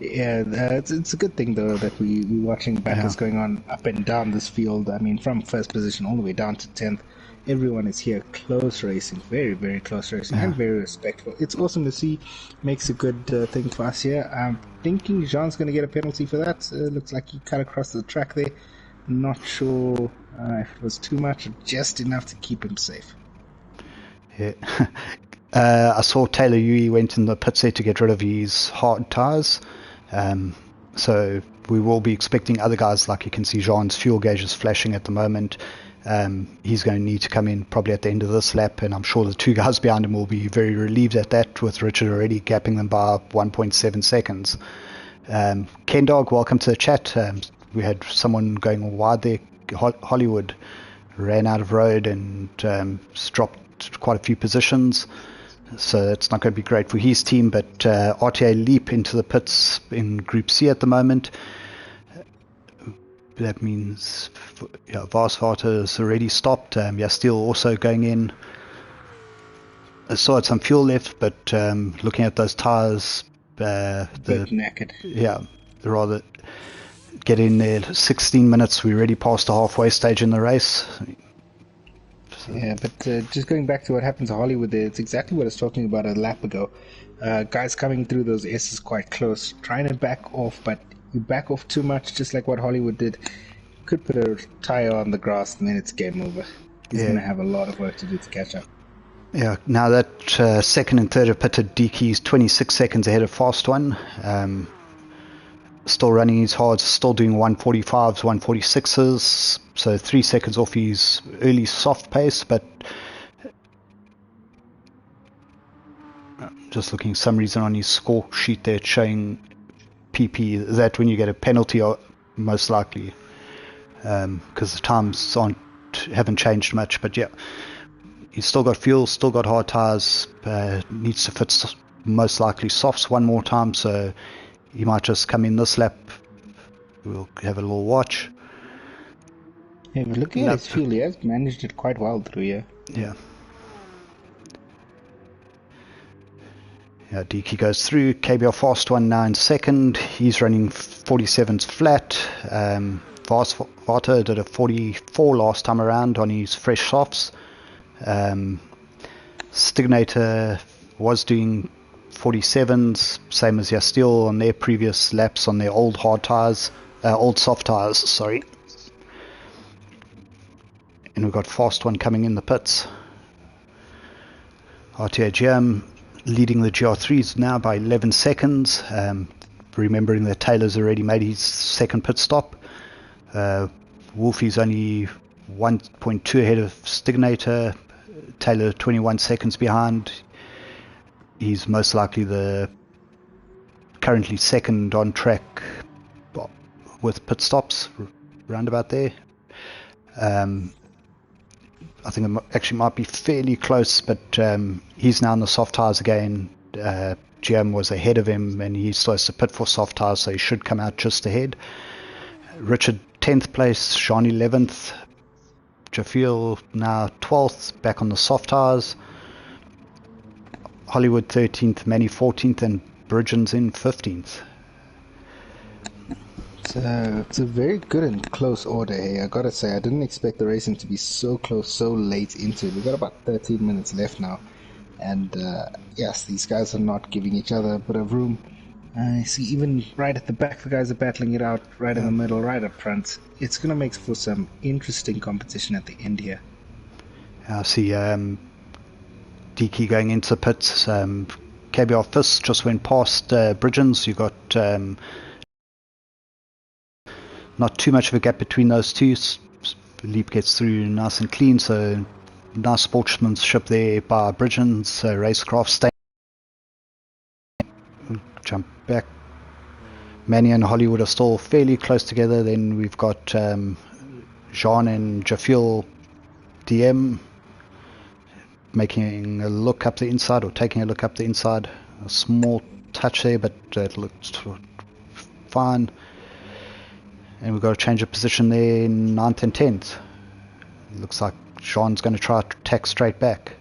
Yeah, it's a good thing though that we're watching battles going on up and down this field. I mean, from first position all the way down to 10th, everyone is here close racing, very, very close racing, and very respectful. It's awesome to see. Makes a good thing for us here. I'm thinking Jean's going to get a penalty for that. Looks like he cut across the track there. Not sure if it was too much or just enough to keep him safe. Yeah. I saw Taylor Yui went in the pit there to get rid of his hard tyres. So we will be expecting other guys, like you can see Jean's fuel gauge is flashing at the moment. He's going to need to come in probably at the end of this lap, and I'm sure the two guys behind him will be very relieved at that, with Richard already gapping them by 1.7 seconds. Ken Dog, welcome to the chat. We had someone going wide there. Hollywood ran out of road and dropped quite a few positions, so it's not going to be great for his team. But RTA Leap into the pits in Group C at the moment. That means Varsvater is already stopped. Yastil also going in. I still had some fuel left, but looking at those tyres, Bit knackered. Yeah, rather get in there. 16 minutes, we're already past the halfway stage in the race. Yeah, but just going back to what happened to Hollywood there, it's exactly what I was talking about a lap ago. Guys coming through those S's quite close, trying to back off, but you back off too much, just like what Hollywood did. Could put a tire on the grass and then it's game over. He's going to have a lot of work to do to catch up. Yeah, now that second and third have pitted, DK's 26 seconds ahead of Fast One. Still running his hards, still doing 145s, 146s, so 3 seconds off his early soft pace, but just looking some reason on his score sheet there, it's showing PP, that when you get a penalty, most likely, because the times haven't changed much. But yeah, he's still got fuel, still got hard tires, needs to fit most likely softs one more time, so he might just come in this lap. We'll have a little watch. Yeah, but looking at his fuel, he has managed it quite well through here. Yeah. Yeah, DK goes through. KBR Fast One now in second. He's running 47s flat. Varsvater did a 44 last time around on his fresh softs. Stignator was doing 47s, same as Yastil on their previous laps on their old hard tires, old soft tires, sorry. And we've got Fast One coming in the pits. RTA GM leading the GR3s now by 11 seconds. Remembering that Taylor's already made his second pit stop. Wolfie's only 1.2 ahead of Stignator. Taylor 21 seconds behind. He's most likely the currently second on track with pit stops, roundabout there. I think it actually might be fairly close, but he's now in the soft tyres again. GM was ahead of him, and he's supposed to pit for soft tyres, so he should come out just ahead. Richard 10th place, Sean 11th, Jaffiel now 12th, back on the soft tyres. Hollywood 13th, Manny 14th, and Bridgens in 15th. It's a very good and close order here. I gotta say, I didn't expect the racing to be so close, so late into it. We've got about 13 minutes left now. And yes, these guys are not giving each other a bit of room. I see even right at the back, the guys are battling it out, right in the middle, right up front. It's gonna make for some interesting competition at the end here. I see DK going into the pits. KBR Fist just went past Bridgens. You've got not too much of a gap between those two. Leap gets through nice and clean, so nice sportsmanship there by Bridgens. Racecraft staying. Jump back. Manny and Hollywood are still fairly close together. Then we've got Jean and Jaffiel DM making a look up the inside, or taking a look up the inside. A small touch there, but it looked fine. And we've got to change of position there in 9th and 10th. It looks like Jean's going to try to tack straight back.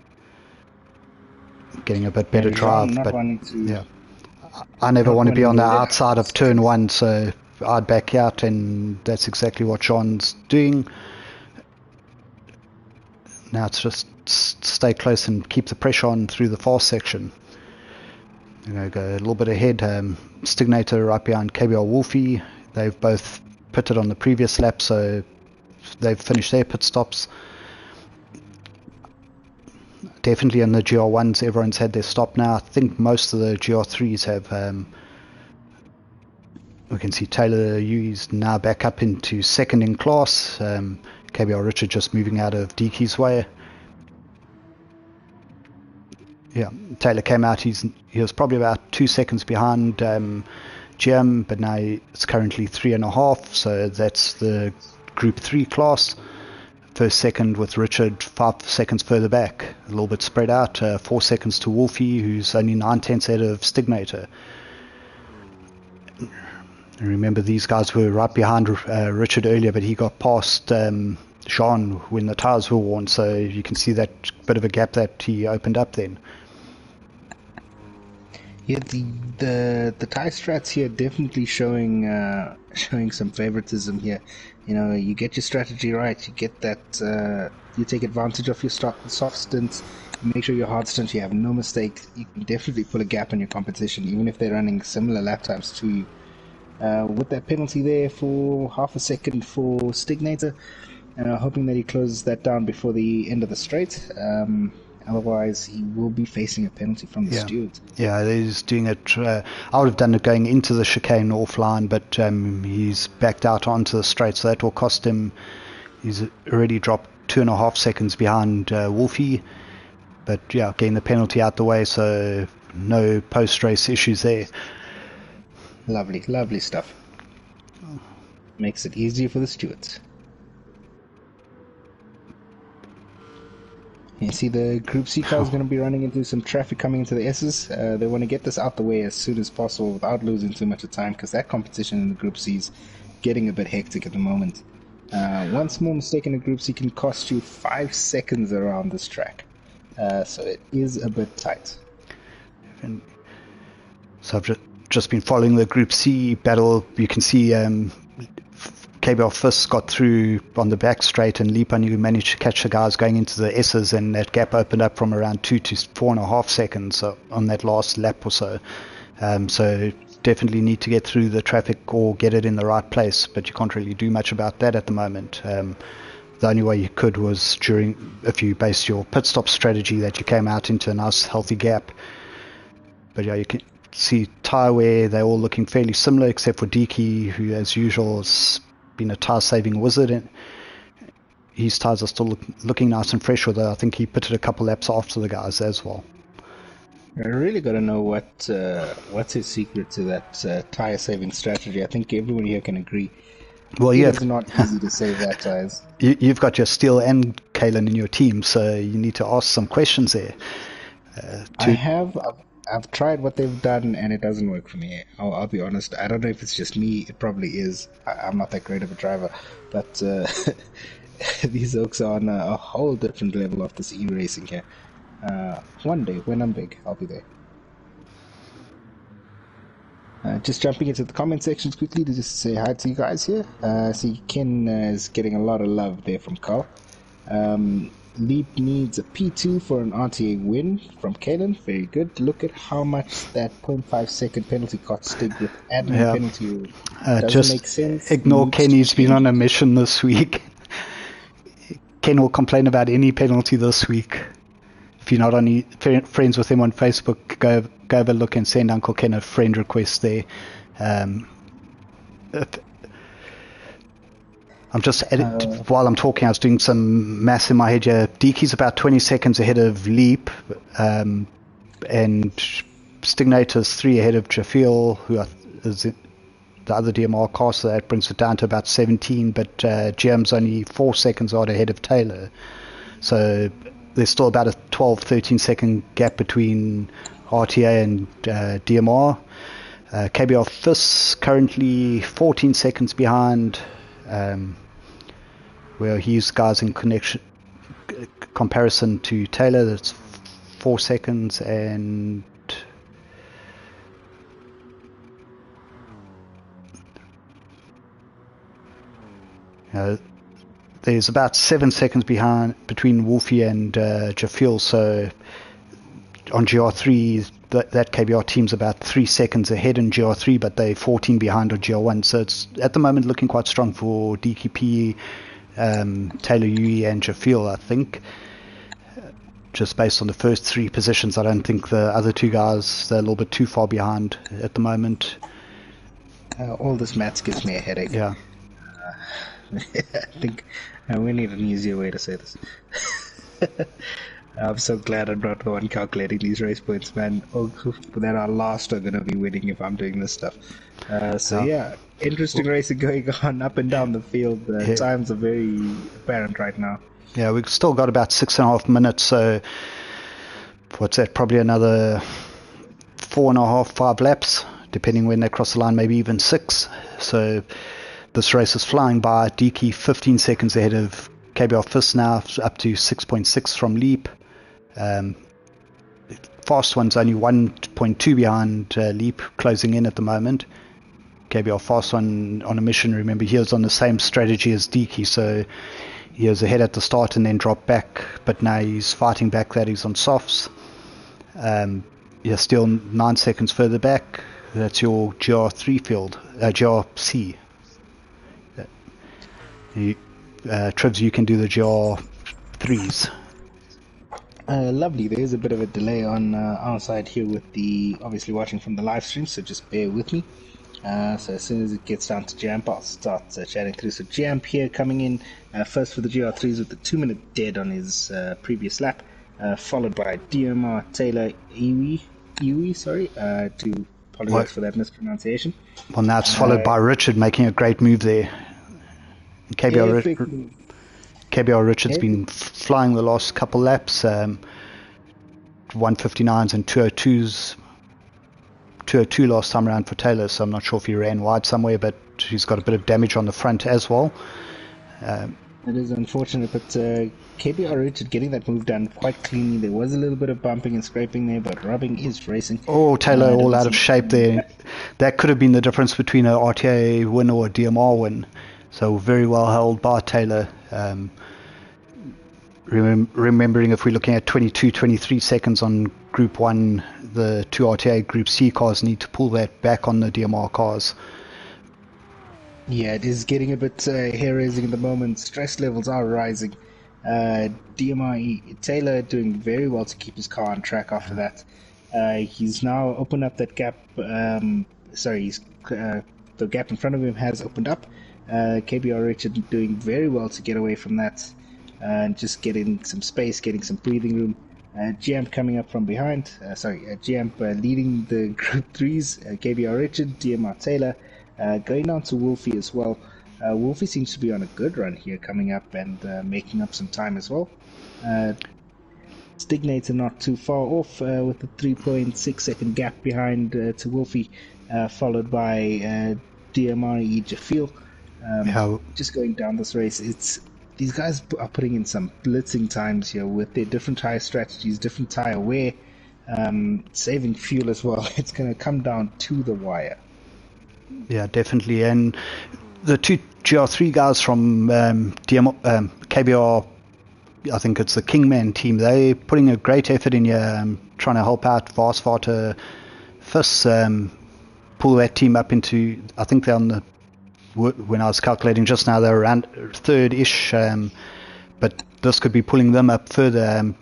Getting a bit better drive, but yeah. I never want to be on the outside of turn one, so I'd back out, and that's exactly what Jean's doing. Now it's just stay close and keep the pressure on through the fast section. Go a little bit ahead. Stignator right behind KBR Wolfie. They've both pitted on the previous lap, so they've finished their pit stops. definitely in the GR1s, everyone's had their stop now. I think most of the GR3s have. We can see Taylor Yui's now back up into second in class. KBR Richard just moving out of Deaky's way. Yeah, Taylor came out. He was probably about 2 seconds behind GM, but now it's currently 3.5. So that's the Group 3 class. First, second with Richard 5 seconds further back, a little bit spread out. 4 seconds to Wolfie, who's only 9/10 ahead of Stignator. And remember, these guys were right behind Richard earlier, but he got past Jean when the tyres were worn, so you can see that bit of a gap that he opened up then. Yeah, the tie strats here definitely showing some favoritism here. You get your strategy right, you get that you take advantage of your soft stints, make sure your hard stints, you have no mistakes. You can definitely pull a gap in your competition, even if they're running similar lap times to you. With that penalty there for half a second for Stignator, hoping that he closes that down before the end of the straight. Otherwise, he will be facing a penalty from the stewards. Yeah, he's doing it. I would have done it going into the chicane offline, but he's backed out onto the straight, so that will cost him. He's already dropped 2.5 seconds behind Wolfie, but yeah, getting the penalty out the way, so no post-race issues there. Lovely stuff. Makes it easier for the stewards. You see the Group C car is going to be running into some traffic coming into the S's. They want to get this out the way as soon as possible without losing too much of time, because that competition in the Group C is getting a bit hectic at the moment. One small mistake in the Group C can cost you 5 seconds around this track. So it is a bit tight. So I've just been following the Group C battle. You can see KBR Fist got through on the back straight, and Leap only managed to catch the guys going into the S's, and that gap opened up from around 2 to 4.5 seconds on that last lap or so. So definitely need to get through the traffic or get it in the right place, but you can't really do much about that at the moment. The only way you could was if you based your pit stop strategy, that you came out into a nice healthy gap. But yeah, you can see tyre wear, they're all looking fairly similar except for Deaky, who as usual has been a tyre saving wizard, and his tyres are still looking nice and fresh, although I think he pitted a couple laps after the guys as well. I really got to know what's his secret to that tyre saving strategy. I think everyone here can agree. Well, it's not easy to save that tyres. You've got your Steele and Kalen in your team, so you need to ask some questions there. I've tried what they've done, and it doesn't work for me. I'll be honest. I don't know if it's just me. It probably is. I'm not that great of a driver. But these oaks are on a whole different level of this e-racing here. One day, when I'm big, I'll be there. Just jumping into the comment sections quickly to just say hi to you guys here. See, Ken is getting a lot of love there from Carl. Leap needs a P2 for an RTA win from Kaden. Very good. Look at how much that 0.5 second penalty cost Stig with admin penalty rule. Doesn't make sense. Ignore Kenny's been on a mission this week. Ken will complain about any penalty this week. If you're not on friends with him on Facebook, go have a look and send Uncle Ken a friend request there. I'm just while I'm talking, I was doing some maths in my head here. Deaky's about 20 seconds ahead of Leap, and Stignator's 3 ahead of Jaffiel, who is the other DMR car, so that brings it down to about 17, but GM's only 4 seconds odd ahead of Taylor. So there's still about a 12-13 second gap between RTA and DMR. KBR FIS currently 14 seconds behind, where his guys in comparison to Taylor, that's 4 seconds, and there's about 7 seconds behind between Wolfie and Jaffiel. So on GR3, that KBR team's about 3 seconds ahead in GR3, but they're 14 behind on GR1. So it's at the moment looking quite strong for DKP, Taylor Yui and Jaffiel, I think. just based on the first three positions. I don't think the other two guys, they're a little bit too far behind at the moment. All this maths gives me a headache. Yeah. I think we need an easier way to say this. I'm so glad I'm not the one calculating these race points, man. Oh, that our last are going to be winning if I'm doing this stuff. Interesting racing going on up and down the field. Times are very apparent right now. Yeah, we've still got about 6.5 minutes, so what's that, probably another 4.5, 5 laps, depending when they cross the line, maybe even 6. So this race is flying by. Deke 15 seconds ahead of KBR Fist now, up to 6.6 from Leap. Fast one's only 1.2 behind Leap, closing in at the moment. KBR Fast one on a mission, remember, he was on the same strategy as Deke, so he was ahead at the start and then dropped back, but now he's fighting back that he's on softs. Still 9 seconds further back. That's your GR3 field, GRC. Trivs, you can do the GR3s. Lovely. There is a bit of a delay on our side here with the obviously watching from the live stream, so just bear with me. So as soon as it gets down to Jamp, I'll start chatting through. So Jamp here coming in first for the GR3s with the 2-minute dead on his previous lap, followed by DMR Taylor Iwi. To apologize for that mispronunciation. Well, now it's followed by Richard making a great move there. KBR Richard's been flying the last couple laps, 159s and 202s. 202 last time around for Taylor, so I'm not sure if he ran wide somewhere, but he's got a bit of damage on the front as well. It is unfortunate, but KBR Richard getting that move done quite cleanly. There was a little bit of bumping and scraping there, but Rubbing is racing. Oh, Taylor all out of shape there. That could have been the difference between an RTA win or a DMR win. So very well held by Taylor. Remembering if we're looking at 22, 23 seconds on Group 1, the two RTA Group C cars need to pull that back on the DMR cars. Yeah, it is getting a bit hair-raising at the moment. Stress levels are rising. DMR Taylor doing very well to keep his car on track after that. He's now opened up that gap. The gap in front of him has opened up. KBR Richard doing very well to get away from that and just getting some space, getting some breathing room. GM coming up from behind. GM leading the Group 3s. KBR Richard, DMR Taylor. Going down to Wolfie as well. Wolfie seems to be on a good run here, coming up and making up some time as well. Stignator not too far off with a 3.6 second gap behind to Wolfie, followed by DMR Jafil. Just going down this race, these guys are putting in some blitzing times here with their different tire strategies, different tire wear, saving fuel as well. It's going to come down to the wire. Yeah, definitely. And the two GR3 guys from KBR, I think it's the Kingman team, they're putting a great effort in here, trying to help out Varsvater Fiss, pull that team up into, I think they're on the, when I was calculating just now, they're around third-ish, but this could be pulling them up further.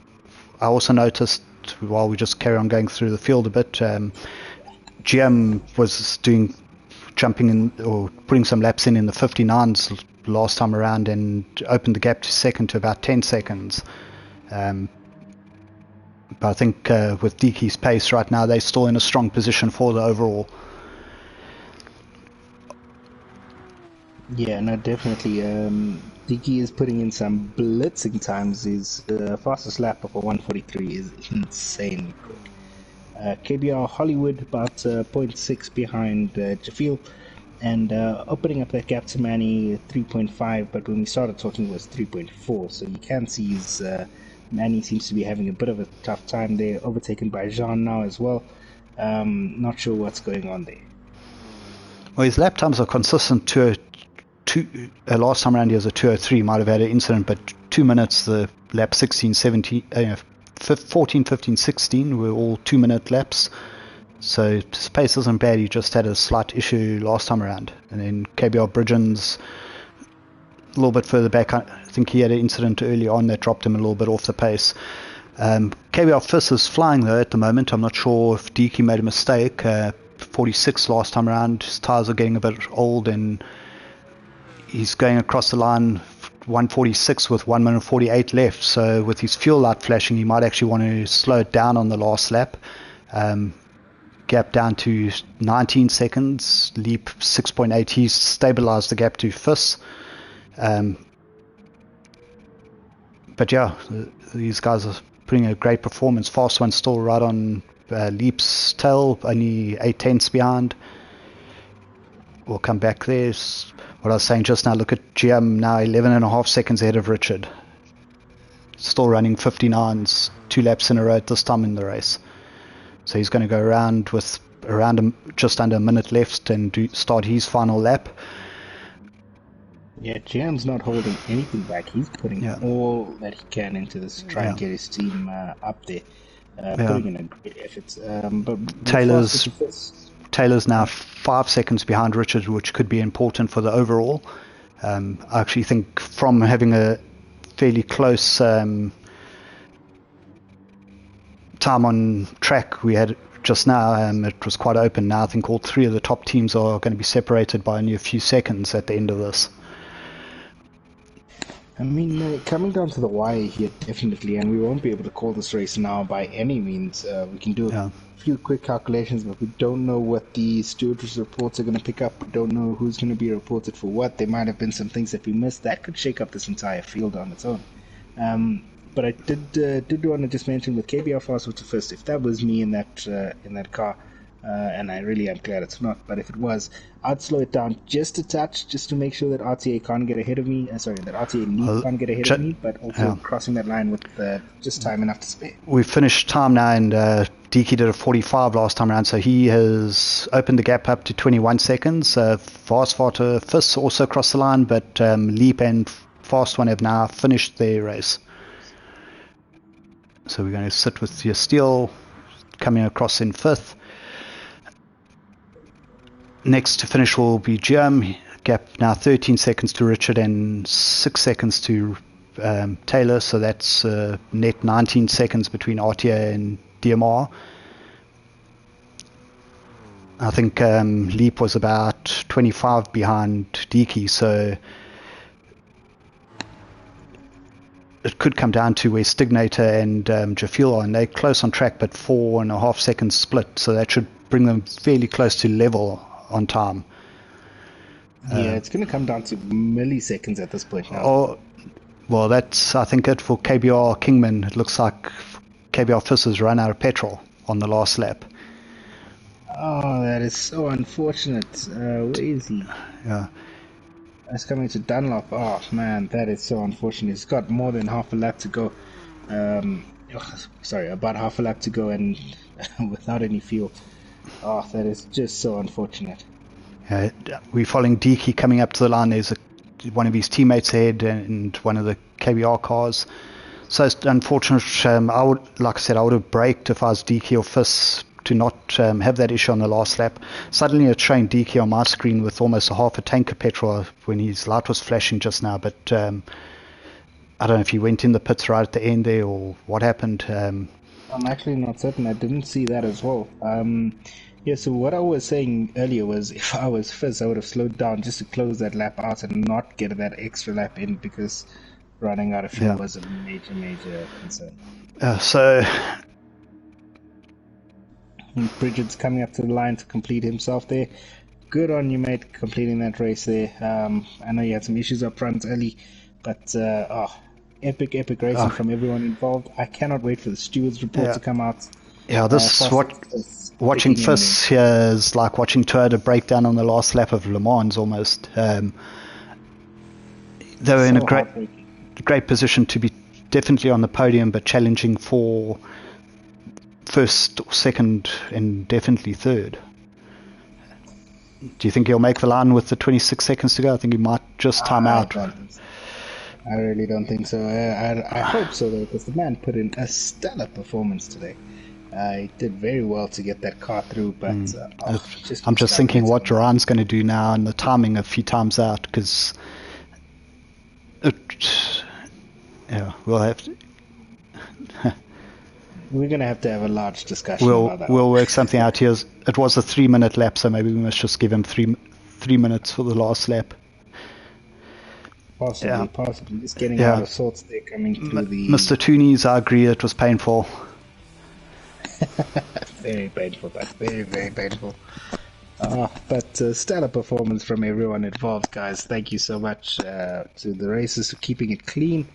I also noticed, while we just carry on going through the field a bit, GM was jumping in or putting some laps in the 59s last time around and opened the gap to second to about 10 seconds. But I think with Deke's pace right now, they're still in a strong position for the overall. Yeah, no, definitely. Deke is putting in some blitzing times. His fastest lap of a 143 is insanely quick. KBR Hollywood about 0.6 behind Jafil, and opening up that gap to Manny 3.5, but when we started talking it was 3.4, so you can see Manny seems to be having a bit of a tough time there, overtaken by Jean now as well. Not sure what's going on there. Well, his lap times are consistent to last time around he was a 203, might have had an incident, but 2 minutes, the lap 16, 17, 14, 15, 16 were all 2-minute laps. So his pace isn't bad, he just had a slight issue last time around. And then KBR Bridgens a little bit further back, I think he had an incident early on that dropped him a little bit off the pace. KBR Fist is flying though at the moment. I'm not sure if Deaky made a mistake. 46 last time around. His tyres are getting a bit old and he's going across the line 146 with 1 minute 48 left. So with his fuel light flashing, he might actually want to slow it down on the last lap. Gap down to 19 seconds. Leap 6.8. He's stabilized the gap to Fist. But yeah, these guys are putting a great performance. Fast One still right on Leap's tail, only 8/10 behind. We'll come back there. What I was saying just now, look at GM now 11.5 seconds ahead of Richard. Still running 59s, 2 laps in a row at this time in the race. So he's going to go around with just under a minute left and start his final lap. Yeah, GM's not holding anything back. He's putting all that he can into this to try and get his team up there. Putting in a great effort. But Taylor's now 5 seconds behind Richard, which could be important for the overall. I actually think from having a fairly close time on track we had just now, it was quite open. Now I think all 3 of the top teams are going to be separated by only a few seconds at the end of this. I mean, coming down to the wire here, definitely, and we won't be able to call this race now by any means. We can do a few quick calculations, but we don't know what the stewards' reports are going to pick up. We don't know who's going to be reported for what. There might have been some things that we missed. That could shake up this entire field on its own. But I did want to just mention with KBR Fast to First, if that was me in that car, and I really am glad it's not, but if it was, I'd slow it down just a touch, just to make sure that RTA can't get ahead of me. That RTA Leap can't get ahead of me, but also crossing that line with just time enough to spare. We've finished time now, and Deaky did a 45 last time around, so he has opened the gap up to 21 seconds. Fast to Fist also crossed the line, but Leap and Fast One have now finished their race. So we're going to sit with your Steel coming across in 5th. Next to finish will be GM. Gap now 13 seconds to Richard and 6 seconds to Taylor. So that's net 19 seconds between RTA and DMR. I think Leap was about 25 behind Deaky. So it could come down to where Stignator and Jafiel are, and they're close on track, but 4.5 seconds split. So that should bring them fairly close to level on time. Yeah, it's going to come down to milliseconds at this point now. Well, that's, I think, it for KBR Kingman. It looks like KBR Fist has run out of petrol on the last lap. Oh, that is so unfortunate. Where is he? Yeah. That's coming to Dunlop. Oh, man, that is so unfortunate. He's got more than half a lap to go. About half a lap to go and without any fuel. Oh, that is just so unfortunate. We're following Deaky coming up to the line. There's one of his teammates ahead and one of the KBR cars. So it's unfortunate. I would have braked if I was Deaky or Fist to not have that issue on the last lap. Suddenly it's showing Deaky on my screen with almost a half a tank of petrol when his light was flashing just now. But I don't know if he went in the pits right at the end there or what happened. I'm actually not certain. I didn't see that as well. So what I was saying earlier was if I was Fizz, I would have slowed down just to close that lap out and not get that extra lap in, because running out of fuel was a major concern. Bridget's coming up to the line to complete himself there. Good on you, mate, completing that race there. I know you had some issues up front early, but epic racing from everyone involved. I cannot wait for the stewards' report to come out. Yeah, watching Fist here is like watching Toyota break down on the last lap of Le Mans almost. They were in a great position to be definitely on the podium, but challenging for first, second, and definitely third. Do you think he'll make the line with the 26 seconds to go? I think he might just time out. I really don't think so. I hope so, though, because the man put in a stellar performance today. He did very well to get that car through, but I'm just thinking what Duran's going to do now and the timing a few times out, because we'll have to. We're going to have a large discussion We'll about that we'll one. work something out here. It was a 3 minute lap, so maybe we must just give him three minutes for the last lap. Yeah, Possibly. Just getting a yeah. lot of sorts there coming through the Mr. Toonies, I agree, it was painful. very painful, but very, very painful. But stellar performance from everyone involved, guys. Thank you so much to the racers for keeping it clean.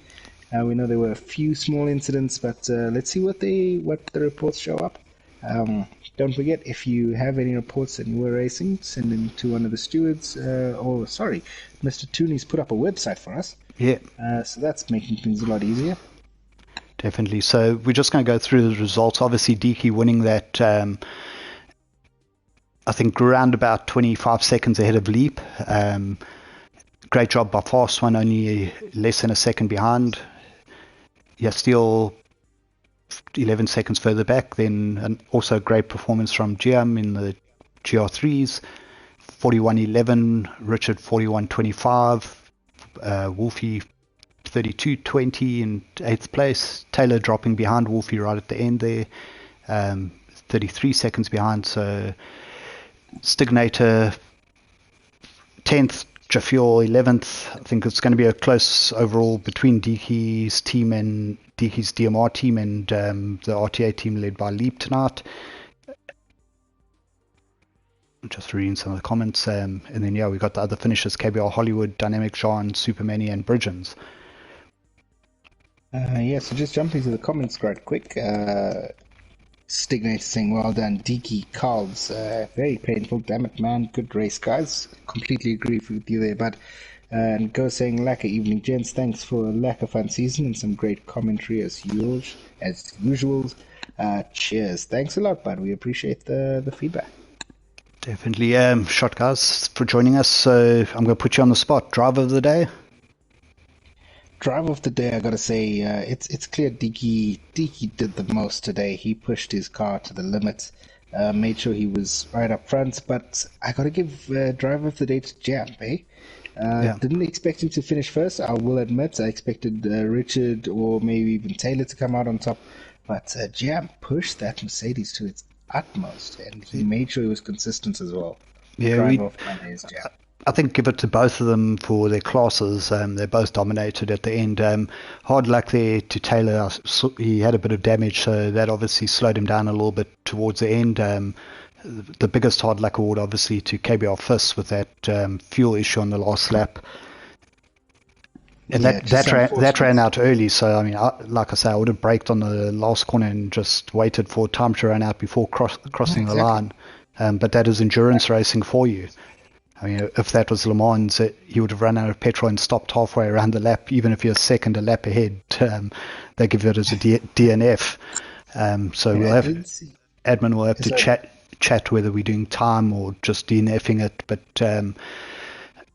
We know there were a few small incidents, but let's see what the reports show up. Don't forget, if you have any reports that you were racing, send them to one of the stewards. Mr. Tooney's put up a website for us. Yeah, So that's making things a lot easier. definitely. So we're just going to go through the results. Obviously, Deaky winning that, I think, around about 25 seconds ahead of Leap. Great job by Fast One, only less than a second behind. Yeah, still 11 seconds further back. Then also great performance from Giam in the GR3s. 41.11, Richard 41.25, Wolfie 32.20 in 8th place. Taylor dropping behind Wolfie right at the end there, 33 seconds behind. So Stignator 10th, Jafiel 11th. I think it's going to be a close overall between Deaky's team and Deaky's DMR team and the RTA team led by Leap tonight. Just reading some of the comments. And then, yeah, we got the other finishers, KBR Hollywood, Dynamic Sean, Supermany, and Bridgens. So just jumping to the comments right quick. Stignator saying, well done, Deaky, Carls. Very painful, damn it, man. Good race, guys. Completely agree with you there, bud. And Go saying, lack of evening, gents. Thanks for a lack of fun season and some great commentary as usual. Cheers. Thanks a lot, bud. We appreciate the feedback. Definitely. Shot, guys, for joining us. So I'm going to put you on the spot. Driver of the day? Driver of the day, I gotta say, it's clear Deaky did the most today. He pushed his car to the limit, made sure he was right up front, but I gotta give driver of the day to Jamp, eh? Didn't expect him to finish first, I will admit. I expected Richard or maybe even Taylor to come out on top, but Jamp pushed that Mercedes to its utmost, and he made sure he was consistent as well. Yeah, driver of my day is Jamp. I think give it to both of them for their classes. They both dominated at the end. Hard luck there to Taylor. He had a bit of damage, so that obviously slowed him down a little bit towards the end. The biggest hard luck award, obviously, to KBR Fist with that fuel issue on the last lap. And that ran out early, so I mean, like I say, I would have braked on the last corner and just waited for time to run out before crossing the line. But that is endurance racing for you. I mean, if that was Le Mans, he would have run out of petrol and stopped halfway around the lap, even if he was second a lap ahead. They give it as a DNF. So we'll have admin will have to chat whether we're doing time or just DNFing it. But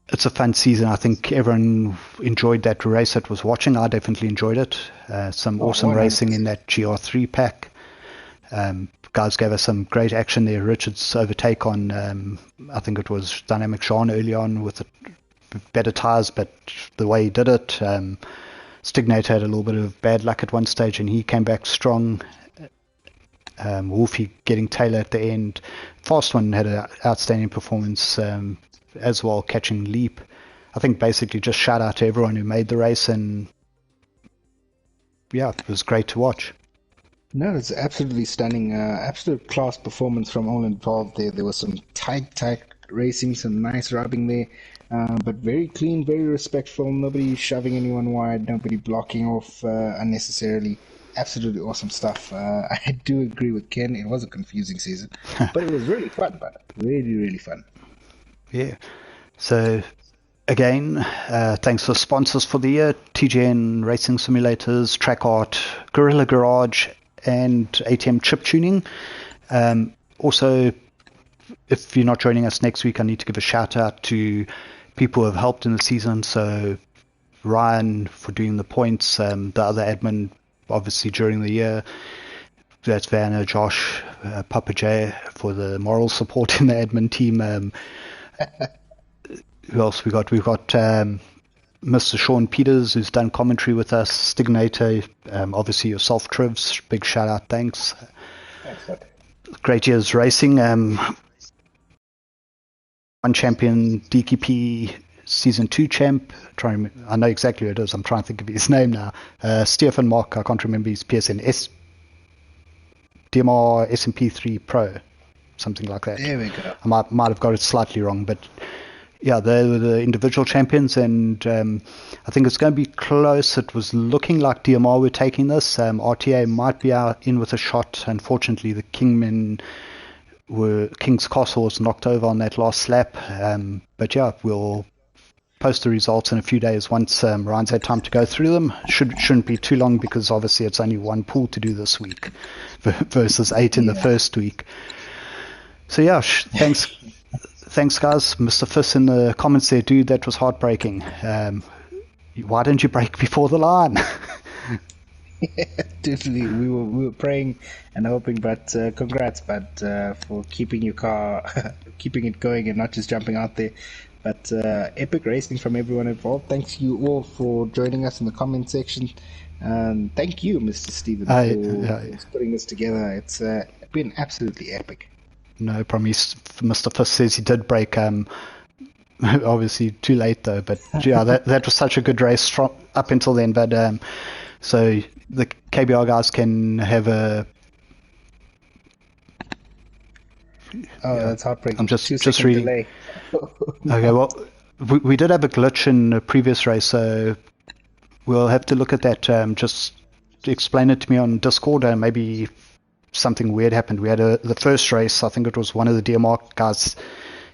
it's a fun season. I think everyone enjoyed that race that was watching. I definitely enjoyed it. Some awesome racing in that GR3 pack. Guys gave us some great action there. Richard's overtake on, I think it was Dynamic Sean early on with the better tyres, but the way he did it, Stignator had a little bit of bad luck at one stage and he came back strong. Wolfie getting Taylor at the end. Fast One had an outstanding performance as well, catching Leap. I think basically just shout out to everyone who made the race, and yeah, it was great to watch. No, it's absolutely stunning. Absolute class performance from all involved there. There was some tight racing, some nice rubbing there, but very clean, very respectful. Nobody shoving anyone wide, nobody blocking off unnecessarily. Absolutely awesome stuff. I do agree with Ken. It was a confusing season, but it was really fun, but really, really fun. Yeah. So again, thanks for sponsors for the year: TGN Racing Simulators, Track Art, Gorilla Garage, and ATM Chip Tuning. Also, if you're not joining us next week, I need to give a shout out to people who have helped in the season. So Ryan for doing the points, the other admin obviously during the year. That's Vanna, Josh, Papa J for the moral support in the admin team. Who else we got? We've got Mr. Sean Peters, who's done commentary with us, Stignator, obviously yourself, Trivs, big shout out, thanks. Thanks, bud. Great years racing. One champion, DKP Season 2 champ. I know exactly who it is. I'm trying to think of his name now. Stefan Mark, I can't remember his PSN. DMR SMP3 Pro, something like that. There we go. I might have got it slightly wrong, but yeah, they were the individual champions, and I think it's going to be close. It was looking like DMR were taking this. RTA might be out in with a shot. Unfortunately, the King's Castle was knocked over on that last lap. But yeah, we'll post the results in a few days once Ryan's had time to go through them. Shouldn't be too long because obviously it's only one pool to do this week versus 8 in the first week. So yeah, thanks guys. Mr. Fiss in the comments there, dude, that was heartbreaking. Why didn't you break before the line? Yeah, definitely. We were praying and hoping, but congrats, bud, for keeping your car, keeping it going and not just jumping out there. But epic racing from everyone involved. Thanks you all for joining us in the comment section. Thank you, Mr. Steven, for putting this together. It's been absolutely epic. No promise. Mr. Fiss says he did break. Obviously too late though. But yeah, that was such a good race up until then. But so the KBR guys can have a. Oh, yeah, that's heartbreaking. I'm just reading. Delay. Okay, well, we did have a glitch in a previous race, so we'll have to look at that. Just explain it to me on Discord, and maybe something weird happened. We had the first race, I think it was one of the DMR guys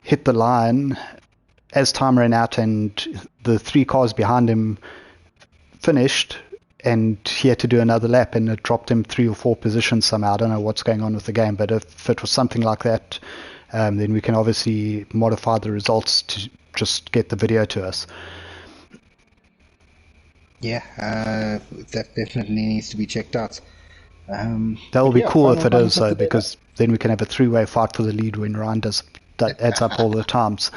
hit the line as time ran out, and the 3 cars behind him finished, and he had to do another lap, and it dropped him 3 or 4 positions somehow. I don't know what's going on with the game, but if it was something like that, then we can obviously modify the results to just get the video to us. Yeah, that definitely needs to be checked out. That will be cool if it is, though, because then we can have a 3-way fight for the lead when Ryan does that, adds up all the times.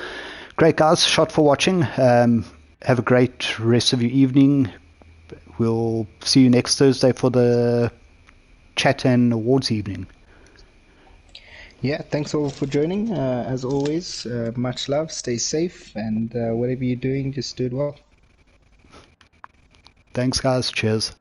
Great, guys. Shot for watching. Have a great rest of your evening. We'll see you next Thursday for the chat and awards evening. Yeah, thanks all for joining. As always, much love. Stay safe, and whatever you're doing, just do it well. Thanks, guys. Cheers.